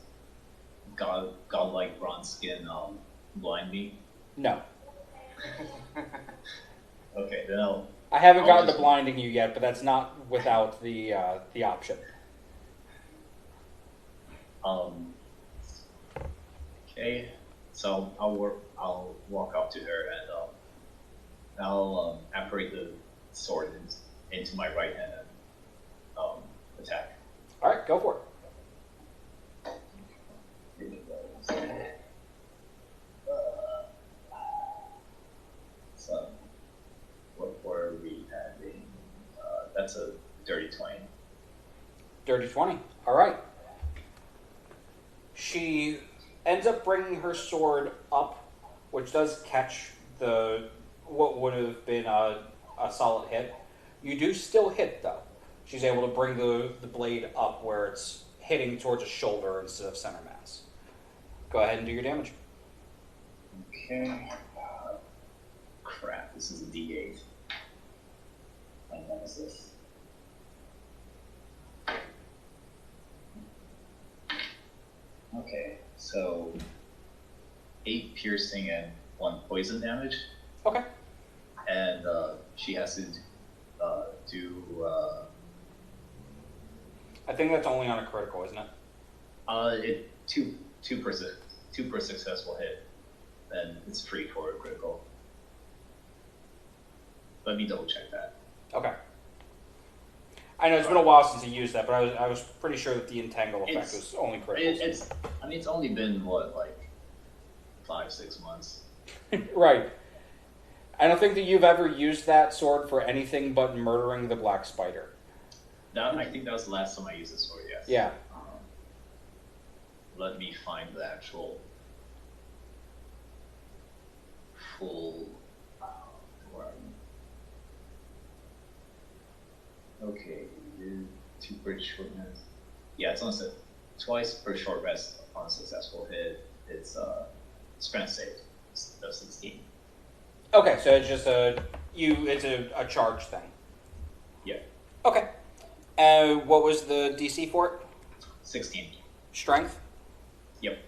godlike bronze skin blind me? No. Okay, then I haven't I'll gotten just- to blinding you yet, but that's not without the option. Okay, so I'll walk up to her I'll apparate the sword into my right hand and attack. All right, go for it. So, what were we having? That's a dirty 20. Dirty 20. All right. She ends up bringing her sword up, which does catch what would have been a solid hit. You do still hit, though. She's able to bring the blade up where it's hitting towards a shoulder instead of center mass. Go ahead and do your damage. Okay. Crap, this is a D8. And what is this? Okay, so 8 piercing and 1 poison damage. Okay. And she has to do. I think that's only on a critical, isn't it? Two per successful hit, then it's free for a critical. Let me double check that. Okay. I know it's been a while since you used that, but I was pretty sure that the entangle effect was only critical. It's only been what, like 5-6 months. Right. I don't think that you've ever used that sword for anything but murdering the black spider. I think that was the last time I used the sword. Yes. Yeah. Let me find the actual full. Where are you? Okay, 2 per short rest. Yeah, it's on twice per short rest on a successful hit. It's strength save. It's 16. Okay, so it's just it's a charge thing. Yeah. Okay. What was the DC for it? 16. Strength? Yep.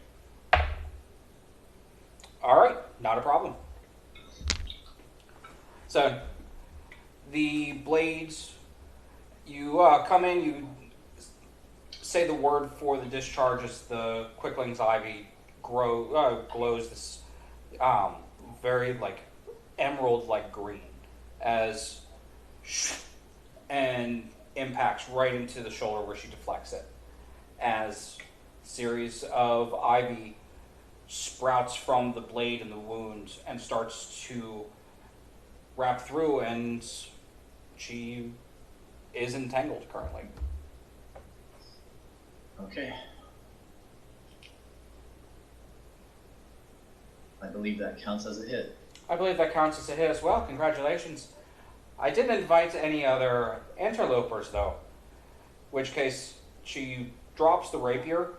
All right, not a problem. So, the blades, you come in, you say the word for the discharge as the Quickling's Ivy glows this very, emerald-like green as and impacts right into the shoulder where she deflects it as a series of ivy sprouts from the blade and the wound and starts to wrap through, and she is entangled currently. Okay. I believe that counts as a hit. I believe that counts as a hit as well. Congratulations. I didn't invite any other interlopers, though. In which case, she drops the rapier,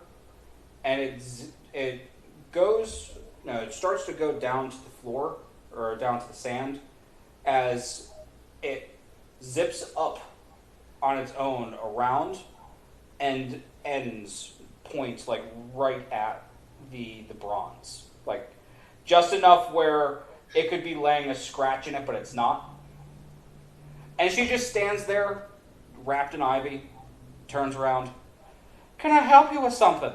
and it starts to go down to the floor, or down to the sand, as it zips up on its own around, and points right at the bronze. Just enough where it could be laying a scratch in it, but it's not. And she just stands there, wrapped in ivy, turns around. Can I help you with something?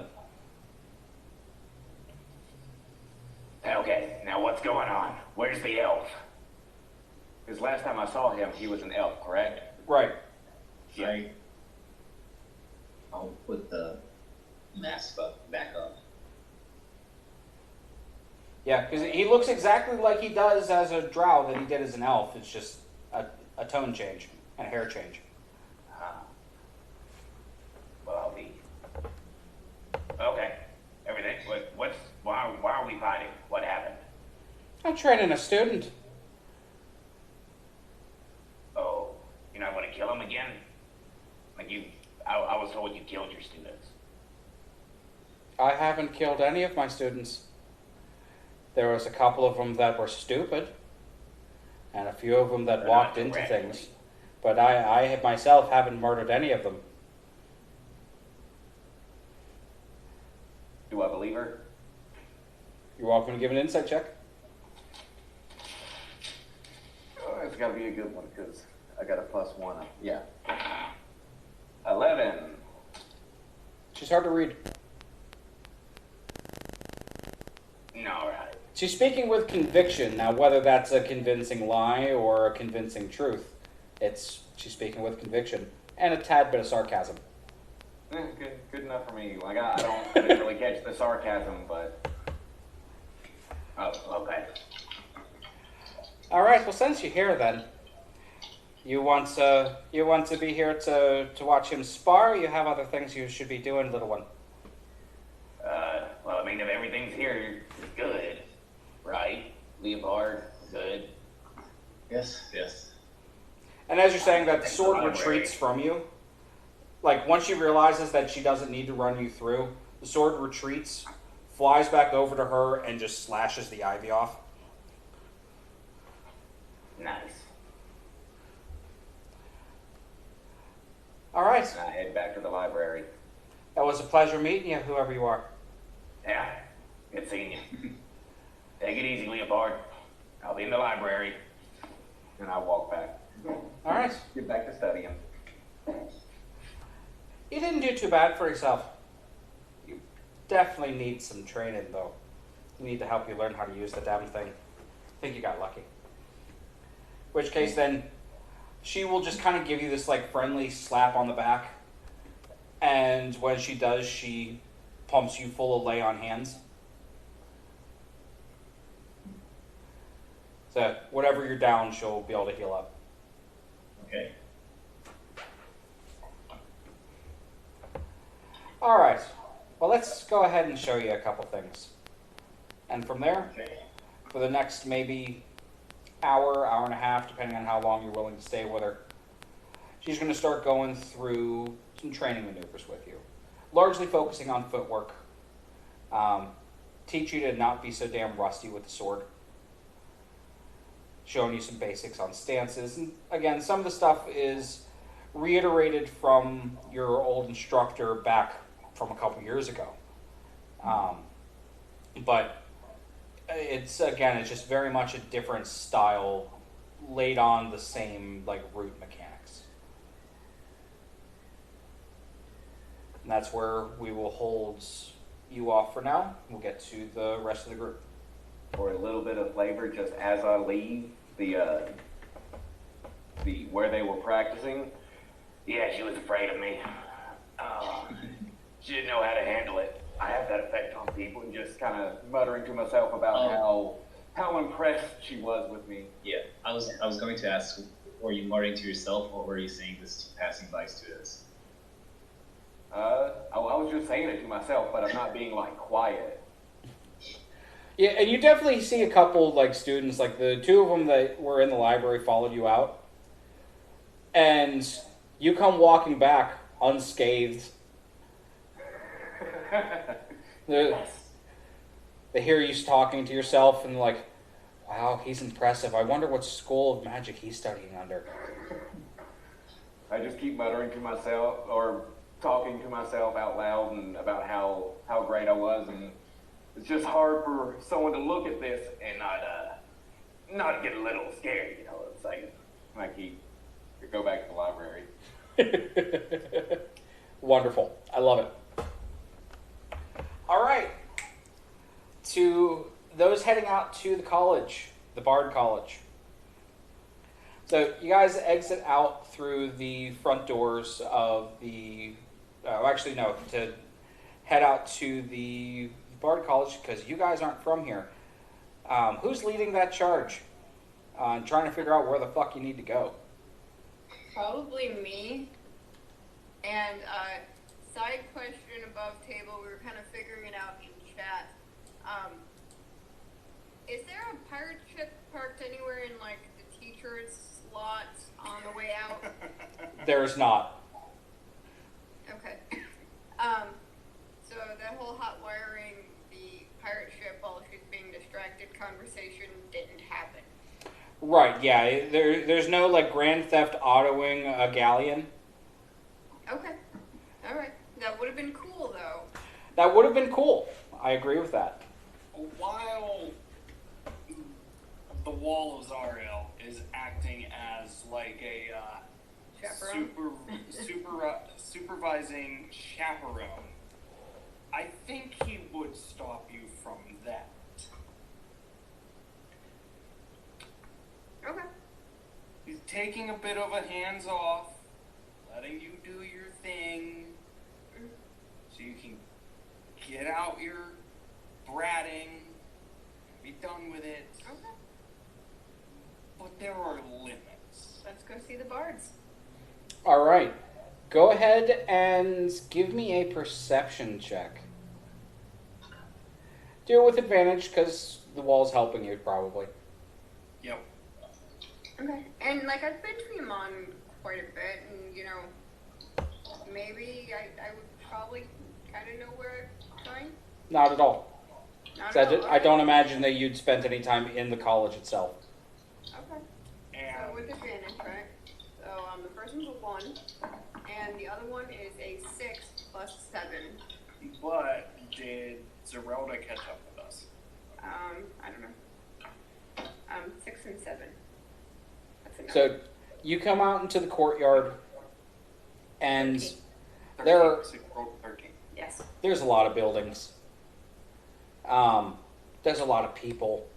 Okay, now what's going on? Where's the elf? Because last time I saw him, he was an elf, correct? Right. Yeah. I'll put the mask back up. Yeah, because he looks exactly like he does as a drow that he did as an elf. It's just a tone change and a hair change. Well, I'll be... Okay. Everything. Why are we fighting? What happened? I'm training a student. Oh, you're not going to kill him again? I was told you killed your students. I haven't killed any of my students. There was a couple of them that were stupid, and a few of them that walked into things. But I myself haven't murdered any of them. Do I believe her? You're welcome to give an insight check. Oh, it's got to be a good one, because I got a +1. Yeah. 11. She's hard to read. No, all right. She's speaking with conviction. Now, whether that's a convincing lie or a convincing truth, she's speaking with conviction and a tad bit of sarcasm. Good enough for me. Like I didn't really catch the sarcasm, but okay. All right. Well, since you're here, then you want to be here to watch him spar. Or you have other things you should be doing, little one. Well, I mean, if everything's here, it's good, right? Leopard, good. Yes. And as you're saying that, the sword retreats from you. Like, once she realizes that she doesn't need to run you through, the sword retreats, flies back over to her, and just slashes the ivy off. Nice. All right. And I head back to the library. That was a pleasure meeting you, whoever you are. Yeah, good seeing you. Take it easy, Leopard. I'll be in the library. And I walk back. All right. Get back to studying. You didn't do too bad for yourself. You definitely need some training, though. You need to help you learn how to use the damn thing. I think you got lucky. In which case, then, she will just kind of give you this, like, friendly slap on the back. And when she does, she pumps you full of lay on hands. So, whatever you're down, she'll be able to heal up. Okay. All right. Well, let's go ahead and show you a couple things. And from there, Okay. for the next maybe hour and a half, depending on how long you're willing to stay with her, she's going to start going through some training maneuvers with you, largely focusing on footwork. Teach you to not be so damn rusty with the sword. Showing you some basics on stances. And again, some of the stuff is reiterated from your old instructor back from a couple years ago. But it's just very much a different style laid on the same like root mechanics. And that's where we will hold you off for now. We'll get to the rest of the group. For a little bit of flavor, just as I leave the where they were practicing. Yeah, she was afraid of me. She didn't know how to handle it. I have that effect on people, and just kind of muttering to myself about how impressed she was with me. Yeah, I was going to ask, were you muttering to yourself, or were you saying this to passing by students? I was just saying it to myself, but I'm not being like quiet. Yeah, and you definitely see a couple like students, like the two of them that were in the library followed you out, and you come walking back unscathed. They hear you talking to yourself and like, wow, he's impressive. I wonder what school of magic he's studying under. I just keep muttering to myself or talking to myself out loud and about how great I was, and it's just hard for someone to look at this and not get a little scared, you know what I'm saying? I go back to the library. Wonderful. I love it. All right. To those heading out to the college, the Bard College. So you guys exit out through the front doors of the... to head out to the Bard College, because you guys aren't from here. Who's leading that charge? Trying to figure out where the fuck you need to go. Probably me. And side question above table, we were kind of figuring it out in chat. Is there a pirate ship parked anywhere in like the teacher's slots on the way out? There's not. Okay. So that whole hot wiring the pirate ship while she's being distracted conversation didn't happen. Right, yeah. There's no like Grand Theft Autoing a galleon. Okay. Alright. That would have been cool though. That would have been cool. I agree with that. While the Wall of Zariel is acting as like a Chaperone? supervising chaperone, I think he would stop you from that. taking a bit of a hands off, letting you do your thing, so you can get out your bratting, be done with it. Okay. But there are limits. Let's go see the bards. All right. Go ahead and give me a perception check. Do it with advantage because the wall's helping you, probably. Yep. Okay. And like I've been to Iman quite a bit, and you know, maybe I would probably kind of know where it's going. Not at all. Not So at all. I don't imagine that you'd spent any time in the college itself. Okay. And So with advantage, right? So the first one's a 1, and the other one is a 6 plus 7. but did Zerelda catch up with us? I don't know. 6 and 7. That's enough. So you come out into the courtyard, and there are, 13. Yes. there's a lot of buildings. There's a lot of people.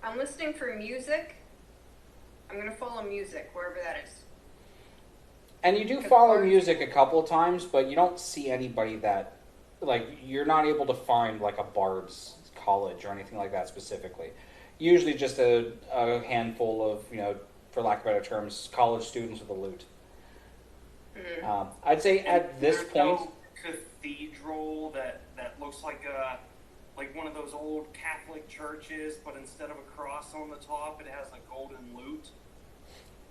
I'm listening for music. I'm gonna follow music wherever that is. And you do follow music a couple of times, but you don't see anybody that, like, you're not able to find, like, a bard's college or anything like that specifically. Usually just a handful of, you know, for lack of better terms, college students with a lute. I'd say at this There's point... no cathedral that looks like one of those old Catholic churches, but instead of a cross on the top, it has a golden lute.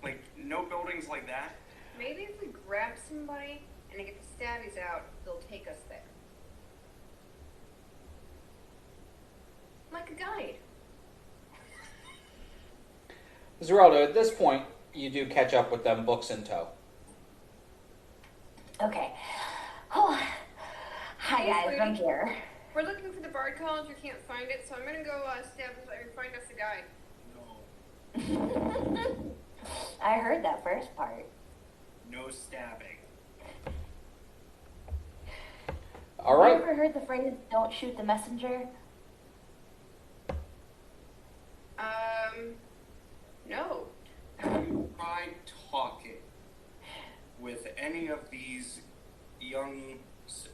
Like, no buildings like that. Maybe if we grab somebody and they get the stabbies out, they'll take us there. Like a guide. Zeraldo, at this point, you do catch up with them, books in tow. Okay. Oh. Hi Hey, guys, I'm sweetie. here. We're looking for the Bard College. We can't find it, so I'm gonna go stab and find us a guide. No. I heard that first part. No stabbing. All right. Have you ever heard the phrase, don't shoot the messenger? No. Have you tried talking with any of these young,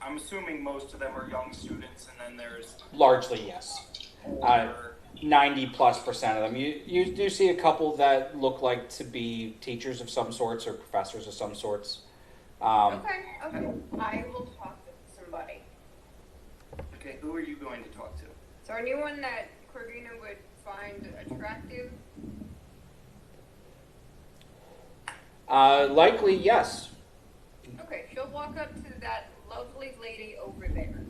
I'm assuming most of them are young students, and then there's Largely, yes. older, 90+% of them. You do see a couple that look like to be teachers of some sorts or professors of some sorts. Okay. I will talk to somebody. okay, who are you going to talk to? So anyone that Corvina would find attractive? Likely, yes. Okay, she'll walk up to that lovely lady over there.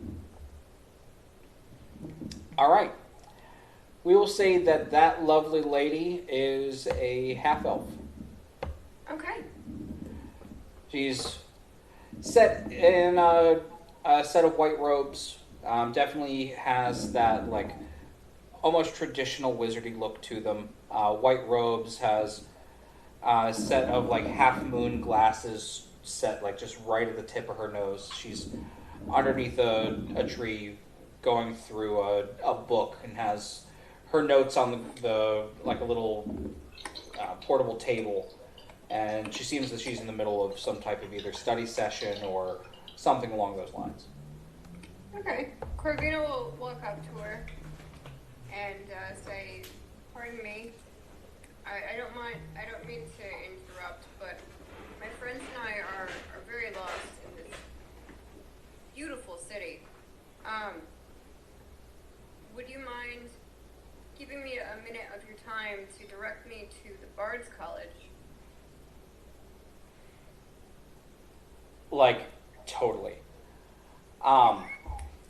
All right. We will say that that lovely lady is a half-elf. Okay. She's set in a set of white robes. Definitely has that, like, almost traditional wizardy look to them. White robes, has a set of, like, half-moon glasses set, like, just right at the tip of her nose. She's underneath a tree going through a book and has her notes on the like a little portable table. And she seems that she's in the middle of some type of either study session or something along those lines. Okay. Corvina will walk up to her and say, "Pardon me. I don't mean to interrupt, but my friends and I are very lost in this beautiful city. Would you mind giving me a minute of your time to direct me to the Bard's College?" Like, totally.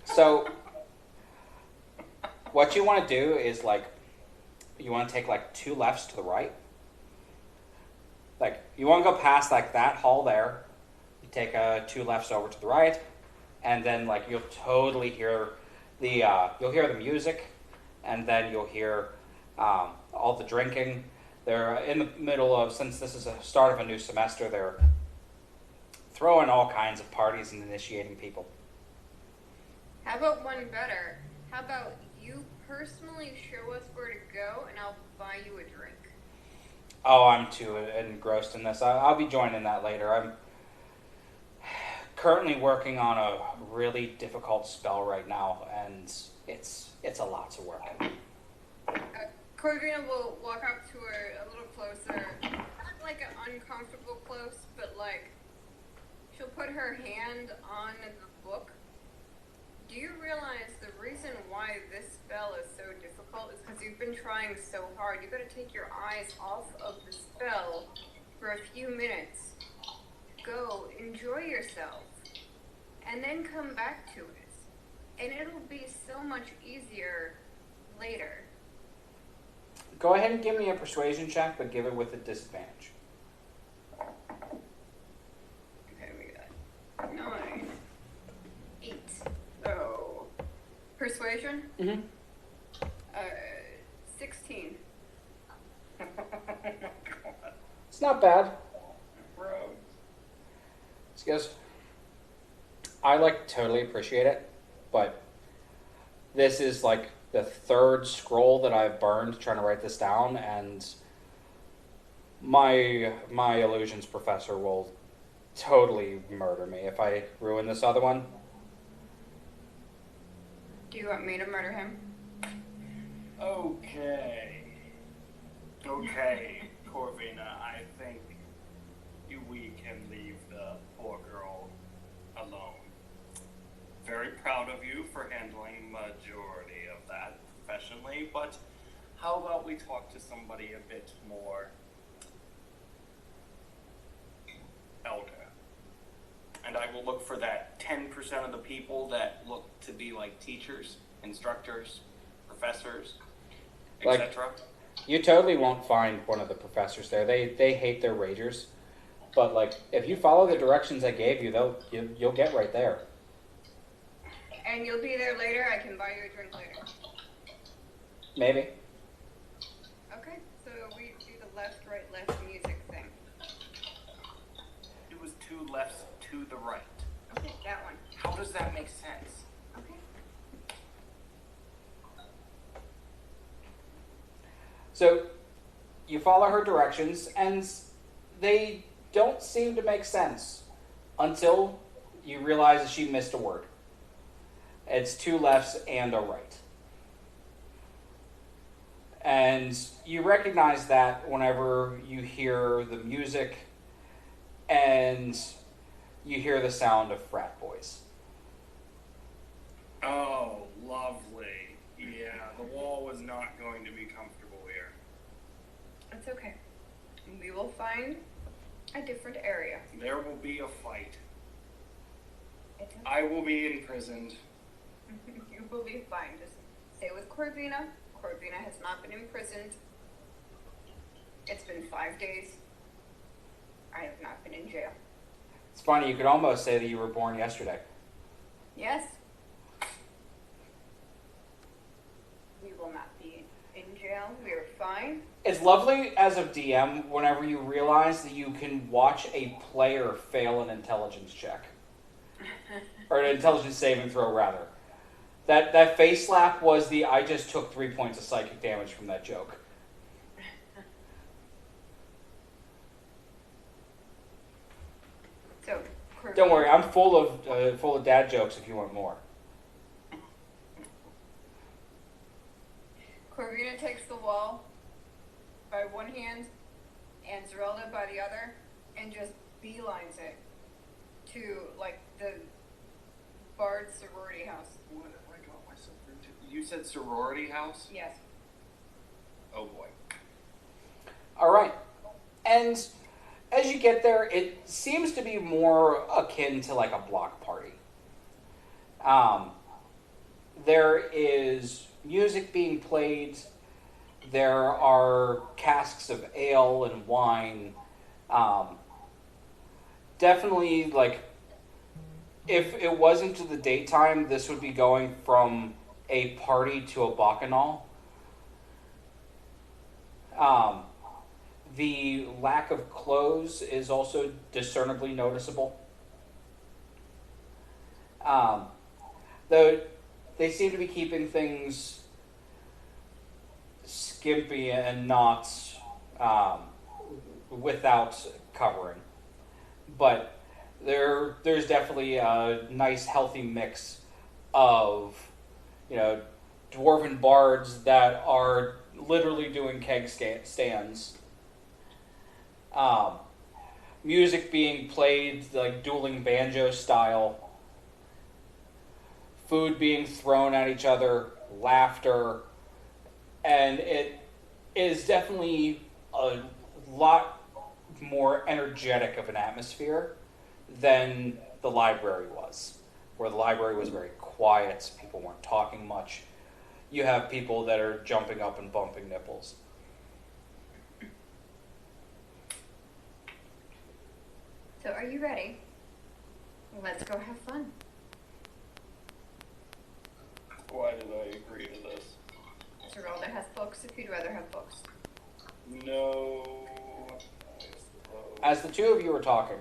So what you want to do is, like, you want to take, like, 2 lefts to the right. Like, you want to go past, like, that hall there. You take 2 lefts over to the right, and then, like, you'll totally hear you'll hear the music, and then you'll hear all the drinking. They're in the middle of, since this is the start of a new semester, they're throwing all kinds of parties and initiating people. How about one better? How about you personally show us where to go, and I'll buy you a drink? Oh, I'm too engrossed in this. I'll be joining that later. I'm currently working on a really difficult spell right now, and it's a lot to work. Corvina will walk up to her a little closer, not like an uncomfortable close, but like she'll put her hand on the book. Do you realize the reason why this spell is so difficult is because you've been trying so hard? You've got to take your eyes off of the spell for a few minutes. Go, enjoy yourself, and then come back to it. And it'll be so much easier later. Go ahead and give me a persuasion check, but give it with a disadvantage. Okay, we got 9, 8. Oh. Persuasion? Mm-hmm. 16. It's not bad. She goes, I totally appreciate it, but this is like the third scroll that I've burned trying to write this down, and my illusions professor will totally murder me if I ruin this other one. Do you want me to murder him? Okay, Corvina, I think we can leave the poor girl alone. Very proud of you for handling majority of that professionally, but how about we talk to somebody a bit more elder? And I will look for that 10% of the people that look to be like teachers, instructors, professors, Like- etc. You totally won't find one of the professors there. They hate their ragers, but like if you follow the directions I gave you, you'll get right there. And you'll be there later? I can buy you a drink later. Maybe. Okay, so we do the left, right, left music thing. It was 2 lefts to the right. Okay, that one. How does that make sense? Okay. So you follow her directions, and they don't seem to make sense until you realize that she missed a word. It's 2 lefts and a right. And you recognize that whenever you hear the music and you hear the sound of frat boys. Oh, lovely. Yeah, the wall was not going to be comfortable here. It's okay. We will find a different area. There will be a fight. It's okay. I will be imprisoned. You will be fine. Just stay with Corvina. Corvina has not been imprisoned. It's been 5 days. I have not been in jail. It's funny, you could almost say that you were born yesterday. Yes? We will not be in jail. We are fine. It's lovely as a DM whenever you realize that you can watch a player fail an intelligence check. Or an intelligence saving throw, rather. That face slap was I just took 3 points of psychic damage from that joke. So, Corvina, Don't worry, I'm full of dad jokes if you want more. Corvina takes the wall by one hand and Zerelda by the other and just beelines it to, like, the Bard sorority house. What have I got myself into? You said sorority house? Yes. Oh boy. All right. And as you get there, it seems to be more akin to like a block party. There is music being played. There are casks of ale and wine. Definitely, like, if it wasn't to the daytime, this would be going from a party to a bacchanal. The lack of clothes is also discernibly noticeable. Though they seem to be keeping things skimpy and not without covering. But there's definitely a nice healthy mix of, dwarven bards that are literally doing stands. Music being played like dueling banjo style. Food being thrown at each other, laughter, and it is definitely a lot more energetic of an atmosphere than the library was, where the library was very quiet, people weren't talking much. You have people that are jumping up and bumping nipples. So are you ready? Let's go have fun. Why did I agree to this? Geralda has books if you'd rather have books. No. As the two of you are talking,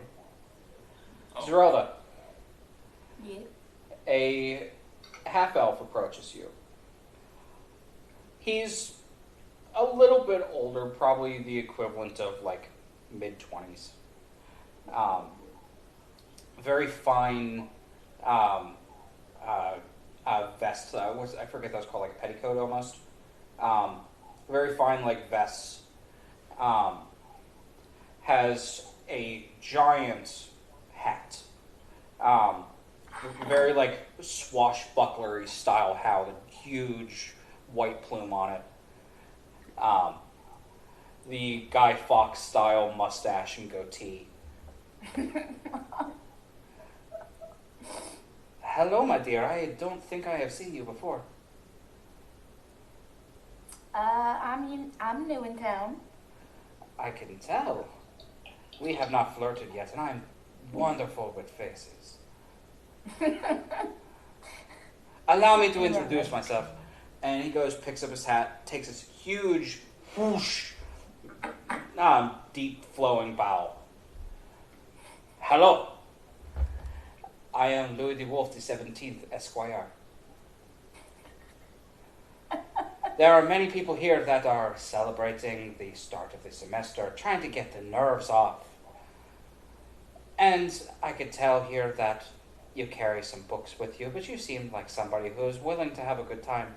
Oh. Zerelda, Yeah. a half-elf approaches you. He's a little bit older, probably the equivalent of like mid-20s. Very fine vest. I forget that was called, like a petticoat almost. Very fine like vests. Has a giant hat. Very like swashbucklery style hat with a huge white plume on it. The Guy Fawkes style mustache and goatee. Hello, my dear. I don't think I have seen you before. I'm new in town. I can tell. We have not flirted yet, and I'm wonderful with faces. Allow me to introduce myself. And he goes, picks up his hat, takes this huge whoosh, deep flowing bow. Hello. I am Louis de Wolf the 17th, Esquire. There are many people here that are celebrating the start of the semester, trying to get the nerves off. And I could tell here that you carry some books with you, but you seem like somebody who is willing to have a good time.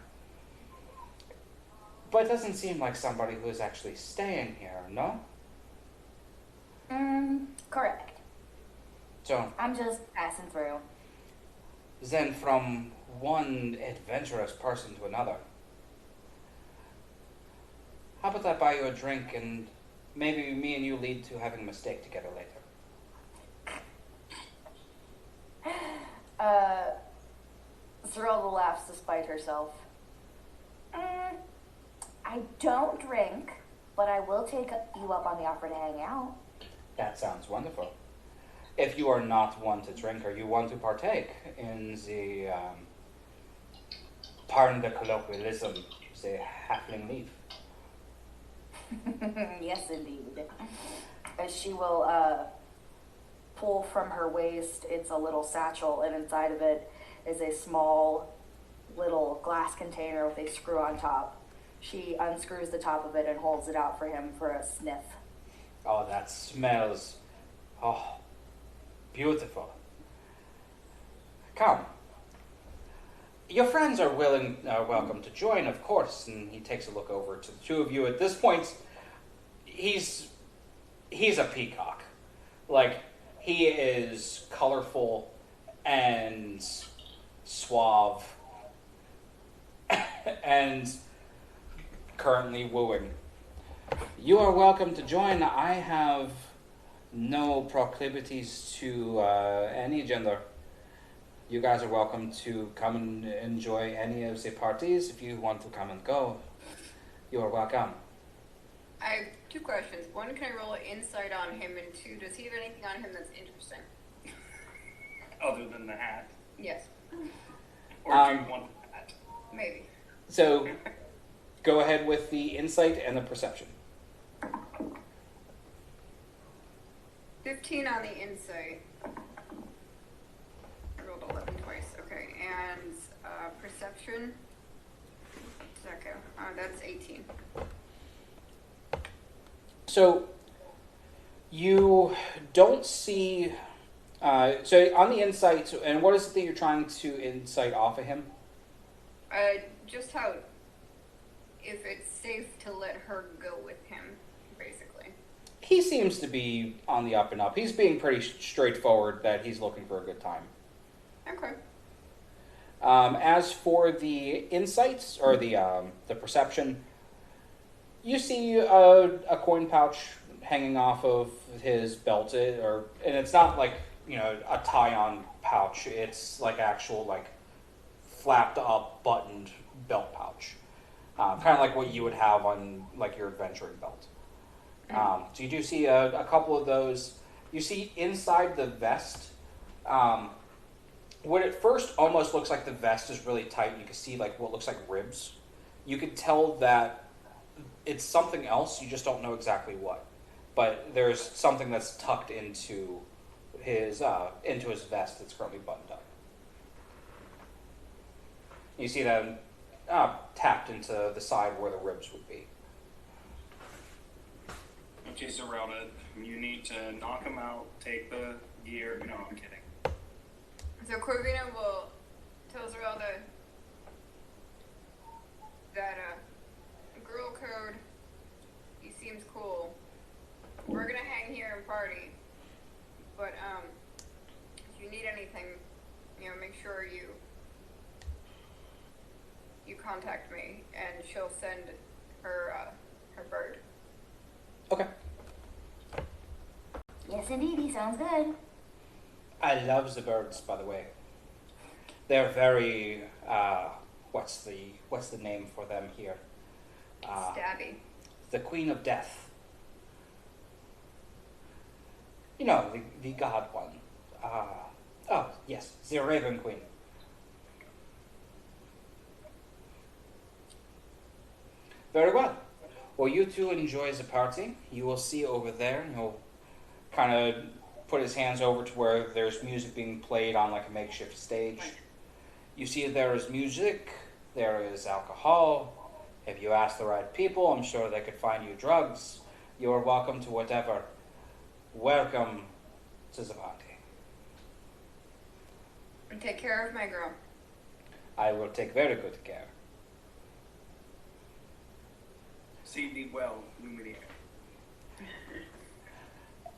But it doesn't seem like somebody who is actually staying here, no? Correct. So, I'm just passing through. then from one adventurous person to another, how about I buy you a drink and maybe me and you lead to having a mistake together later? Zerelda laughs despite herself. I don't drink, but I will take you up on the offer to hang out. That sounds wonderful. If you are not one to drink, or you want to partake in the, pardon the colloquialism, the halfling leaf. Yes, indeed. As she will pull from her waist, it's a little satchel, and inside of it is a small little glass container with a screw on top. She unscrews the top of it and holds it out for him for a sniff. Oh, that smells, beautiful. Come. Your friends are welcome to join, of course. And he takes a look over to the two of you. At this point, he's a peacock. Like, he is colorful and suave and currently wooing. You are welcome to join. I have no proclivities to any gender. You guys are welcome to come and enjoy any of the parties. If you want to come and go, you are welcome. I have two questions. One, can I roll insight on him? And two, does he have anything on him that's interesting? Other than the hat. Yes. Or do you want the hat? Maybe. So, go ahead with the insight and the perception. 15 on the insight. I rolled 11 twice. Okay, and perception. Okay, that's 18. So, You don't see. So on the insight, and what is it that you're trying to insight off of him? Just how, if it's safe to let her go with him, basically. He seems to be on the up and up. He's being pretty straightforward that he's looking for a good time. Okay. As for the insights or the perception, you see a coin pouch hanging off of his belt, and it's not like a tie-on pouch. It's like actual like flapped up buttoned belt pouch, kind of like what you would have on like your adventuring belt. So you do see a couple of those. You see inside the vest. What at first almost looks like the vest is really tight. You can see like what looks like ribs. You could tell that it's something else. You just don't know exactly what. But there's something that's tucked into his vest that's currently buttoned up. You see them tapped into the side where the ribs would be. Okay, Zerelda, you need to knock him out, take the gear. No, I'm kidding. So Corvina will tell Zerelda that girl code, he seems cool. We're gonna hang here and party, but if you need anything, make sure you contact me, and she'll send her bird. Okay. Yes, indeed. Sounds good. I love the birds, by the way. They're very what's the name for them here? Stabby. The Queen of Death. The god one. Oh, yes, the Raven Queen. Very well. Well, you two enjoy the party. You will see over there, and he'll kind of put his hands over to where there's music being played on like a makeshift stage. You see there is music, there is alcohol. If you ask the right people, I'm sure they could find you drugs. You are welcome to whatever. Welcome to the party. And take care of my girl. I will take very good care. See thee well, Lumiere.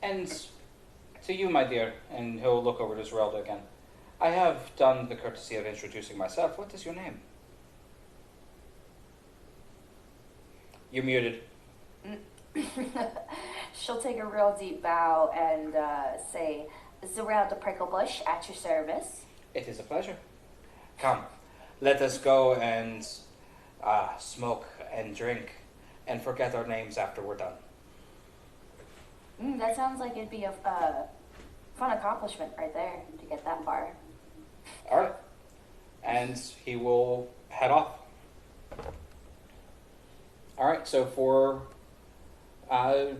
And to you, my dear, and he'll look over to Zerelda again. I have done the courtesy of introducing myself. What is your name? You're muted. She'll take a real deep bow and say, Zerelda Pricklebush, at your service. It is a pleasure. Come, let us go and smoke and drink and forget our names after we're done. That sounds like it'd be a fun accomplishment right there to get that far. All right. And he will head off. All right, so for... I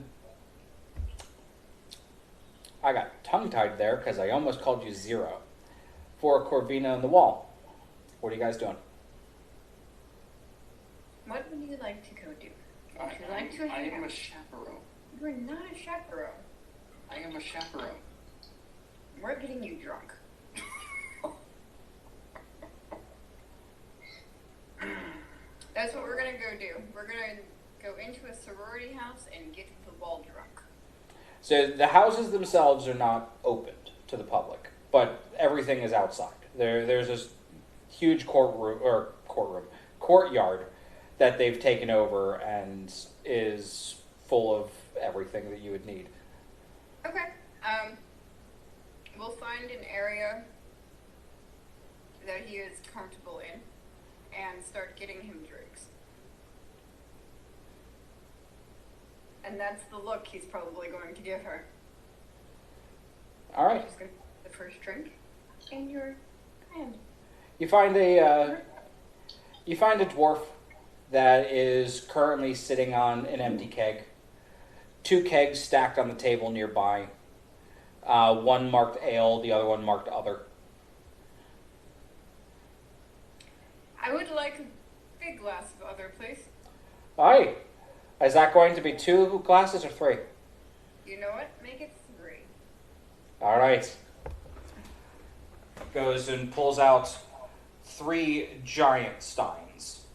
got tongue-tied there because I almost called you Zero. For Corvina and the Wall, what are you guys doing? What would you like to go do? Would you like to I hang am out? a chaperone. You are not a chaperone. I am a chaperone. We're getting you drunk. That's what we're gonna go do. We're gonna go into a sorority house and get the ball drunk. So the houses themselves are not opened to the public, but everything is outside. There's this huge courtyard that they've taken over and is full of everything that you would need. Okay. We'll find an area that he is comfortable in and start getting him drinks. And that's the look he's probably going to give her. All right. Just gonna the first drink in your hand. You find a dwarf that is currently sitting on an empty keg. 2 kegs stacked on the table nearby. One marked ale, the other one marked other. I would like a big glass of other, please. Aye. Is that going to be 2 glasses or 3? You know what? Make it 3. All right. Goes and pulls out 3 giant steins,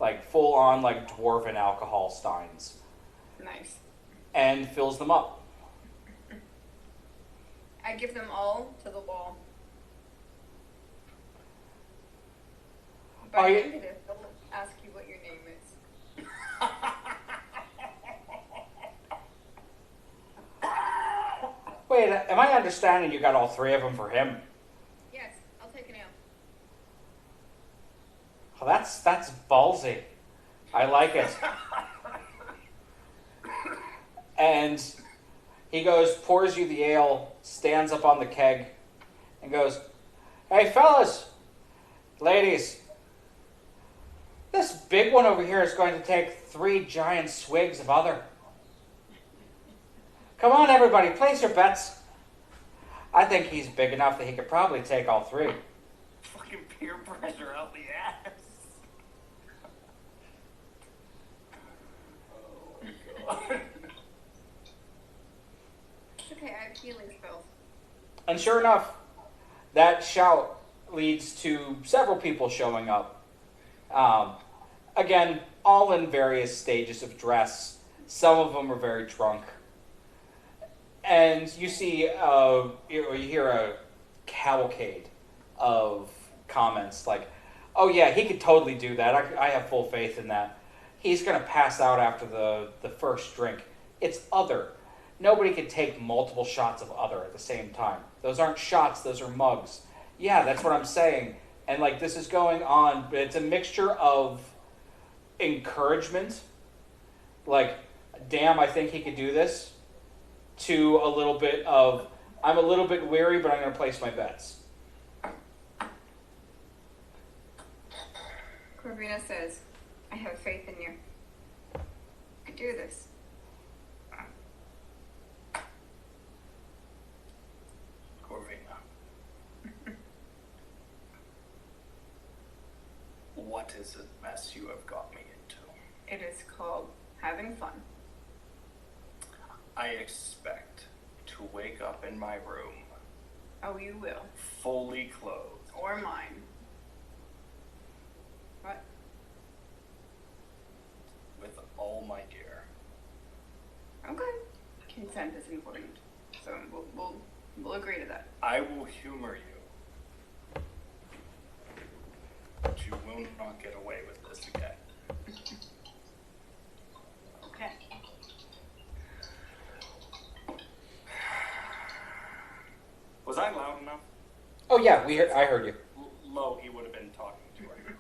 like full on like dwarven alcohol steins, Nice. and fills them up. I give them all to the wall. By the end of this, they'll ask you what your name is. Wait, am I understanding you got all 3 of them for him? Yes, I'll take an ale. Oh, that's ballsy. I like it. And he goes, pours you the ale, stands up on the keg, and goes, "Hey, fellas, ladies, this big one over here is going to take 3 giant swigs of other. Come on, everybody, place your bets. I think he's big enough that he could probably take all 3. Fucking peer pressure out the ass. Oh, God. It's okay, I have healing spells. And sure enough, that shout leads to several people showing up. Again, all in various stages of dress. Some of them are very drunk. And you see, you hear a cavalcade of comments like, "Oh yeah, he could totally do that. I have full faith in that. He's going to pass out after the first drink. It's other. Nobody can take multiple shots of other at the same time. Those aren't shots, those are mugs. Yeah, that's what I'm saying." And like this is going on, but it's a mixture of encouragement, like, "Damn, I think he could do this," to a little bit of, "I'm a little bit weary, but I'm going to place my bets." Corvina says, "I have faith in you. I do this." Corvina. What is the mess you have got me into? It is called having fun. I expect to wake up in my room Oh, you will. fully clothed. Or mine. What? With all my gear. Okay. Consent is important. So we'll agree to that. I will humor you. But you will not get away with this again. Okay. Was I loud enough? Oh yeah, I heard you. Low, he would have been talking to her.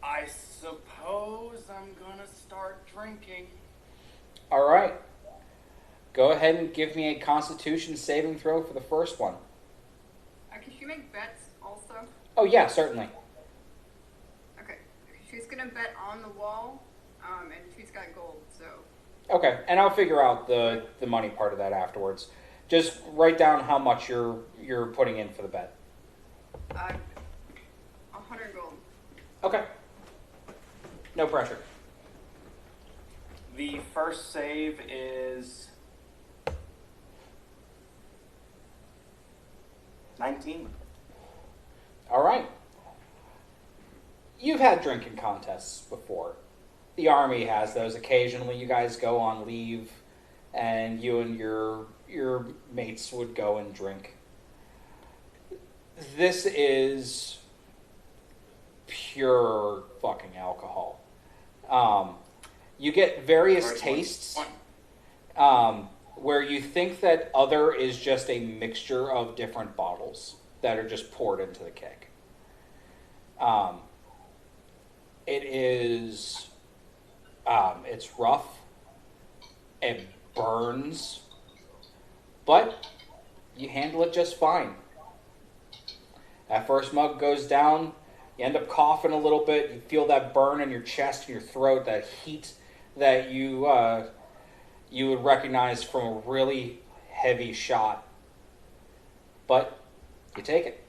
I suppose I'm gonna start drinking. All right. Go ahead and give me a Constitution saving throw for the first one. Can she make bets also? Oh yeah, certainly. Okay. She's gonna bet on the wall, and she's got gold, so. Okay, and I'll figure out the money part of that afterwards. Just write down how much you're putting in for the bet. 100 gold. Okay. No pressure. The first save is 19. All right. You've had drinking contests before. The army has those occasionally. You guys go on leave, and you and your mates would go and drink. This is pure fucking alcohol. You get various tastes where you think that other is just a mixture of different bottles that are just poured into the keg. It is, it's rough, it burns, but you handle it just fine. That first mug goes down, you end up coughing a little bit, you feel that burn in your chest and your throat, that heat that you would recognize from a really heavy shot. But you take it.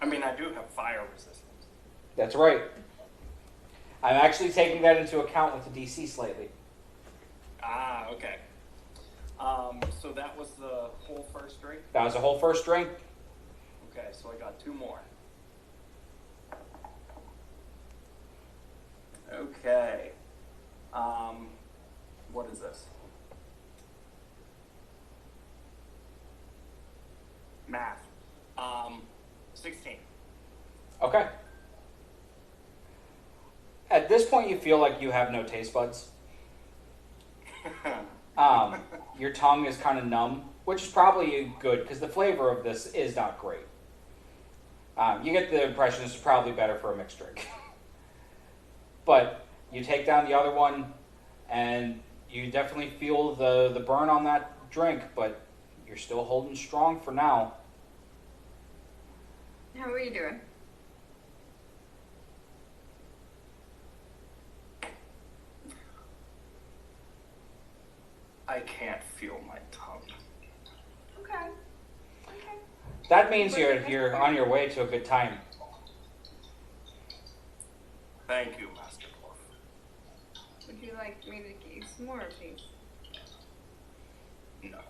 I mean, I do have fire resistance. That's right. I'm actually taking that into account with the DC slightly. Ah, okay. So that was the whole first drink? That was a whole first drink. Okay, so I got 2 more. Okay. What is this? Math. 16. Okay. At this point, you feel like you have no taste buds. Your tongue is kind of numb, which is probably good because the flavor of this is not great. You get the impression this is probably better for a mixed drink. But you take down the other one, and you definitely feel the burn on that drink, but you're still holding strong for now. How are you doing? I can't feel my tongue. Okay. Okay. That means you're on your way to a good time. Thank you, Master Dwarf. Would you like me to get you some more of these? No.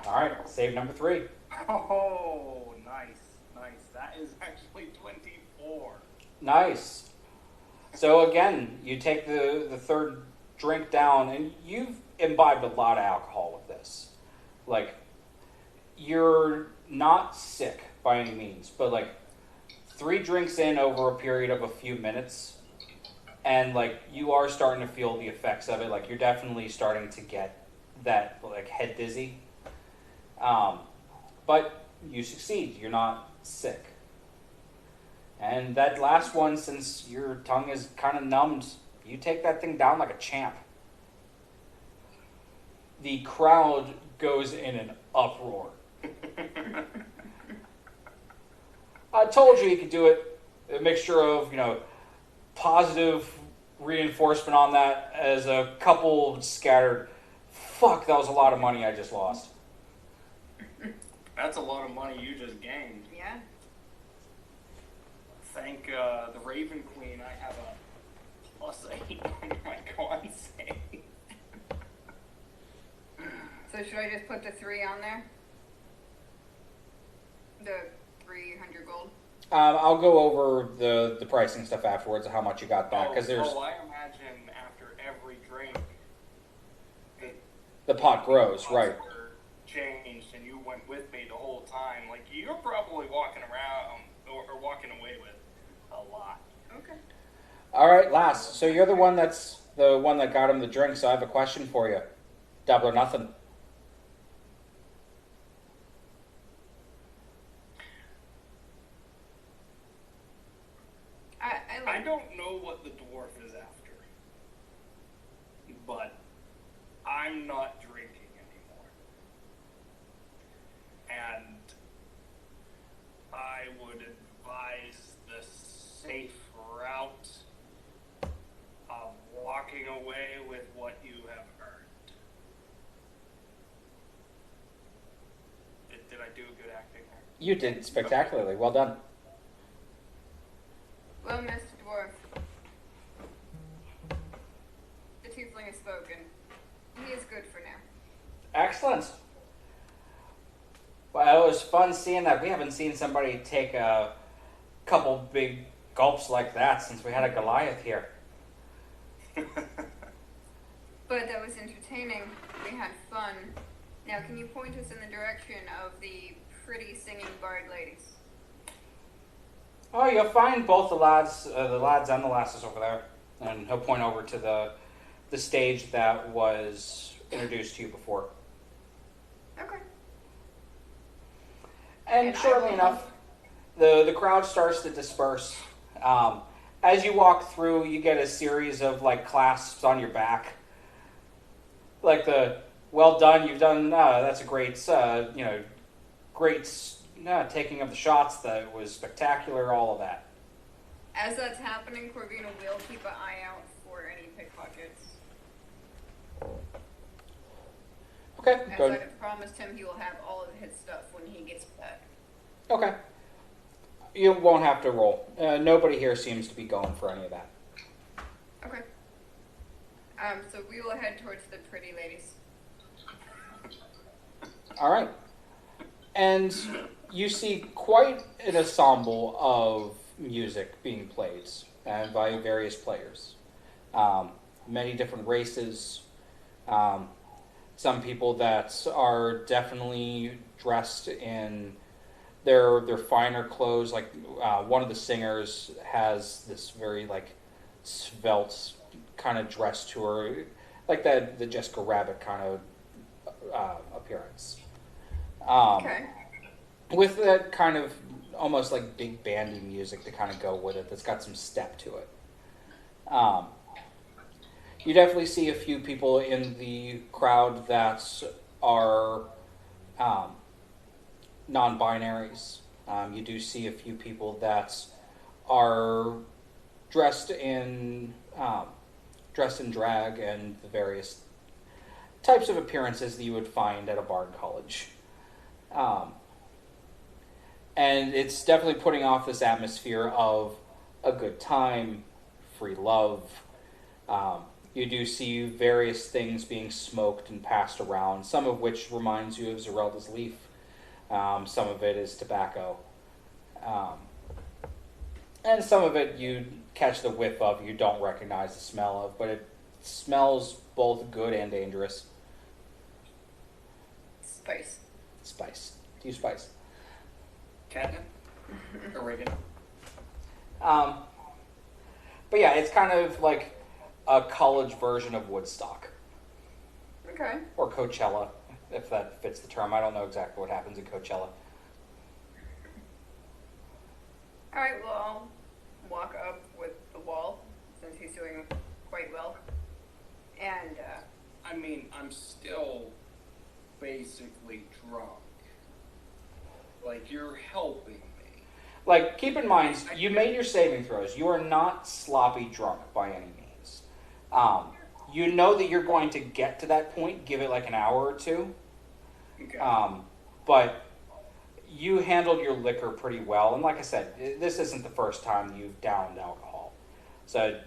All right, save number 3. Oh, nice. That is actually 24. Nice. So again, you take the third drink down, and you've imbibed a lot of alcohol with this. Like, you're not sick by any means, but like 3 drinks in over a period of a few minutes, and like you are starting to feel the effects of it. Like you're definitely starting to get that like head dizzy. But you succeed. You're not sick. And that last one, since your tongue is kind of numbed, you take that thing down like a champ. The crowd goes in an uproar. I told you could do it. A mixture of, positive reinforcement on that as a couple scattered, fuck, that was a lot of money I just lost. That's a lot of money you just gained. Yeah. Thank the Raven Queen, I have a +8 on my con save. So should I just put the 3 on there? The 300 gold? I'll go over the pricing stuff afterwards of how much you got back, because I imagine after every drink, the pot grows, right? Changed, and you went with me the whole time. Like you're probably walking around or walking away with a lot. Okay. All right, Lass. So you're the one that got him the drink. So I have a question for you. Double or nothing. I don't know what the dwarf is after, but I'm not drinking anymore. And I would advise the safe route of walking away with what you have earned. Did I do a good acting there? You did spectacularly. Well done. Well, Mr. Dwarf, the tiefling has spoken. He is good for now. Excellent. Well, it was fun seeing that. We haven't seen somebody take a couple big gulps like that since we had a Goliath here. But that was entertaining. We had fun. Now, can you point us in the direction of the pretty singing bard ladies? Oh, you'll find both the lads and the lasses over there. And he'll point over to the stage that was introduced to you before. Okay. And shortly enough, the crowd starts to disperse. As you walk through, you get a series of like clasps on your back. Like well done, you've done, that's a great, great taking of the shots, that was spectacular, all of that. As that's happening, Corvina will keep an eye out for any pickpockets. Okay, As good. I have promised him, he will have all of his stuff when he gets back. Okay. You won't have to roll. Nobody here seems to be going for any of that. Okay. So we will head towards the pretty ladies. All right. And you see quite an ensemble of music being played by various players. Many different races. Some people that are definitely dressed in their finer clothes. Like one of the singers has this very like svelte kind of dress to her, like the Jessica Rabbit kind of appearance. Okay. With that kind of almost like big bandy music to kind of go with it, that's got some step to it. You definitely see a few people in the crowd that are non-binaries. You do see a few people that are dressed in drag and the various types of appearances that you would find at a bard college. And it's definitely putting off this atmosphere of a good time, free love. You do see various things being smoked and passed around, some of which reminds you of Zerelda's leaf. Some of it is tobacco. And some of it you catch the whiff of, you don't recognize the smell of, but it smells both good and dangerous. Spice. Spice. Do you spice? Catnip? Oregano? But yeah, it's kind of like a college version of Woodstock. Okay. Or Coachella, if that fits the term. I don't know exactly what happens in Coachella. Alright, well, I'll walk up with the wall, since he's doing quite well. And, I mean, I'm still basically drunk. Like, you're helping me. Like, keep in mind, you made your saving throws. You are not sloppy drunk by any means. You know that you're going to get to that point. Give it like an hour or two. Okay. But you handled your liquor pretty well. And like I said, this isn't the first time you've downed alcohol. So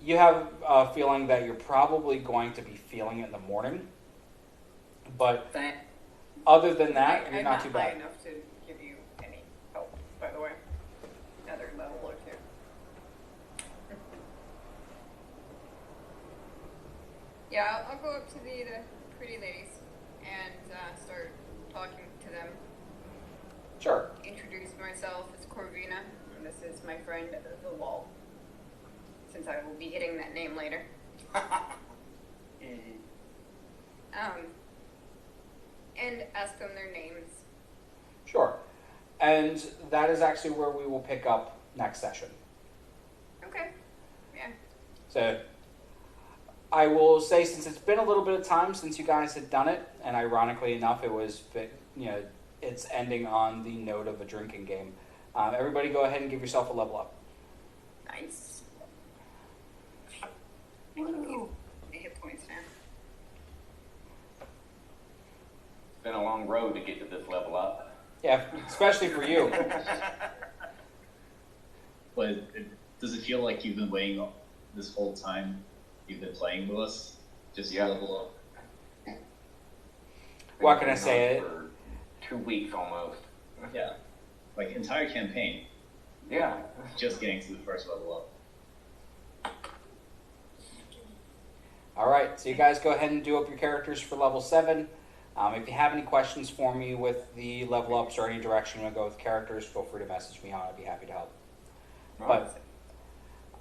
you have a feeling that you're probably going to be feeling it in the morning. But other than that, you're not too bad. I'm not high enough to give you any help, by the way. Another level or two. Yeah, I'll go up to the pretty ladies and start talking to them. Sure. Introduce myself as Corvina, and this is my friend, the Wall. Since I will be hitting that name later. And ask them their names. Sure. And that is actually where we will pick up next session. Okay. Yeah. So I will say, since it's been a little bit of time since you guys had done it, and ironically enough, it was, it's ending on the note of a drinking game. Everybody go ahead and give yourself a level up. Nice. Woo. I hit points now. It's been a long road to get to this level up. Yeah, especially for you. But does it feel like you've been waiting this whole time you've been playing with us? Just to level up? What can I say? For 2 weeks almost. Yeah. Like, entire campaign. Yeah. Just getting to the first level up. All right, so you guys go ahead and do up your characters for level 7. If you have any questions for me with the level ups or any direction you want to go with characters, feel free to message me on. I'd be happy to help. But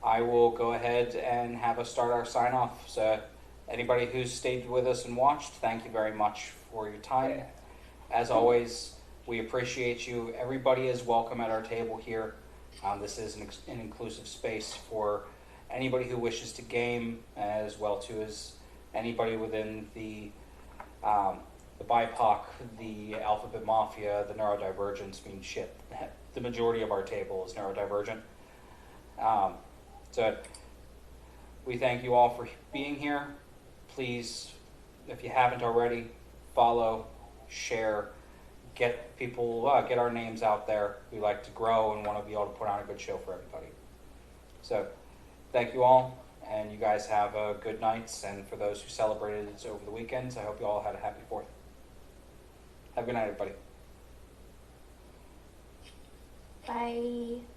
I will go ahead and have us start our sign off. So anybody who's stayed with us and watched, thank you very much for your time. As always, we appreciate you. Everybody is welcome at our table here. This is an inclusive space for anybody who wishes to game, as well too as anybody within the BIPOC, the Alphabet Mafia, the Neurodivergence. Mean shit. The majority of our table is neurodivergent. So we thank you all for being here. Please, if you haven't already, follow, share get people, get our names out there. We like to grow and want to be able to put on a good show for everybody. So, thank you all, and you guys have a good night. And for those who celebrated it over the weekends, I hope you all had a happy 4th. Have a good night, everybody. Bye.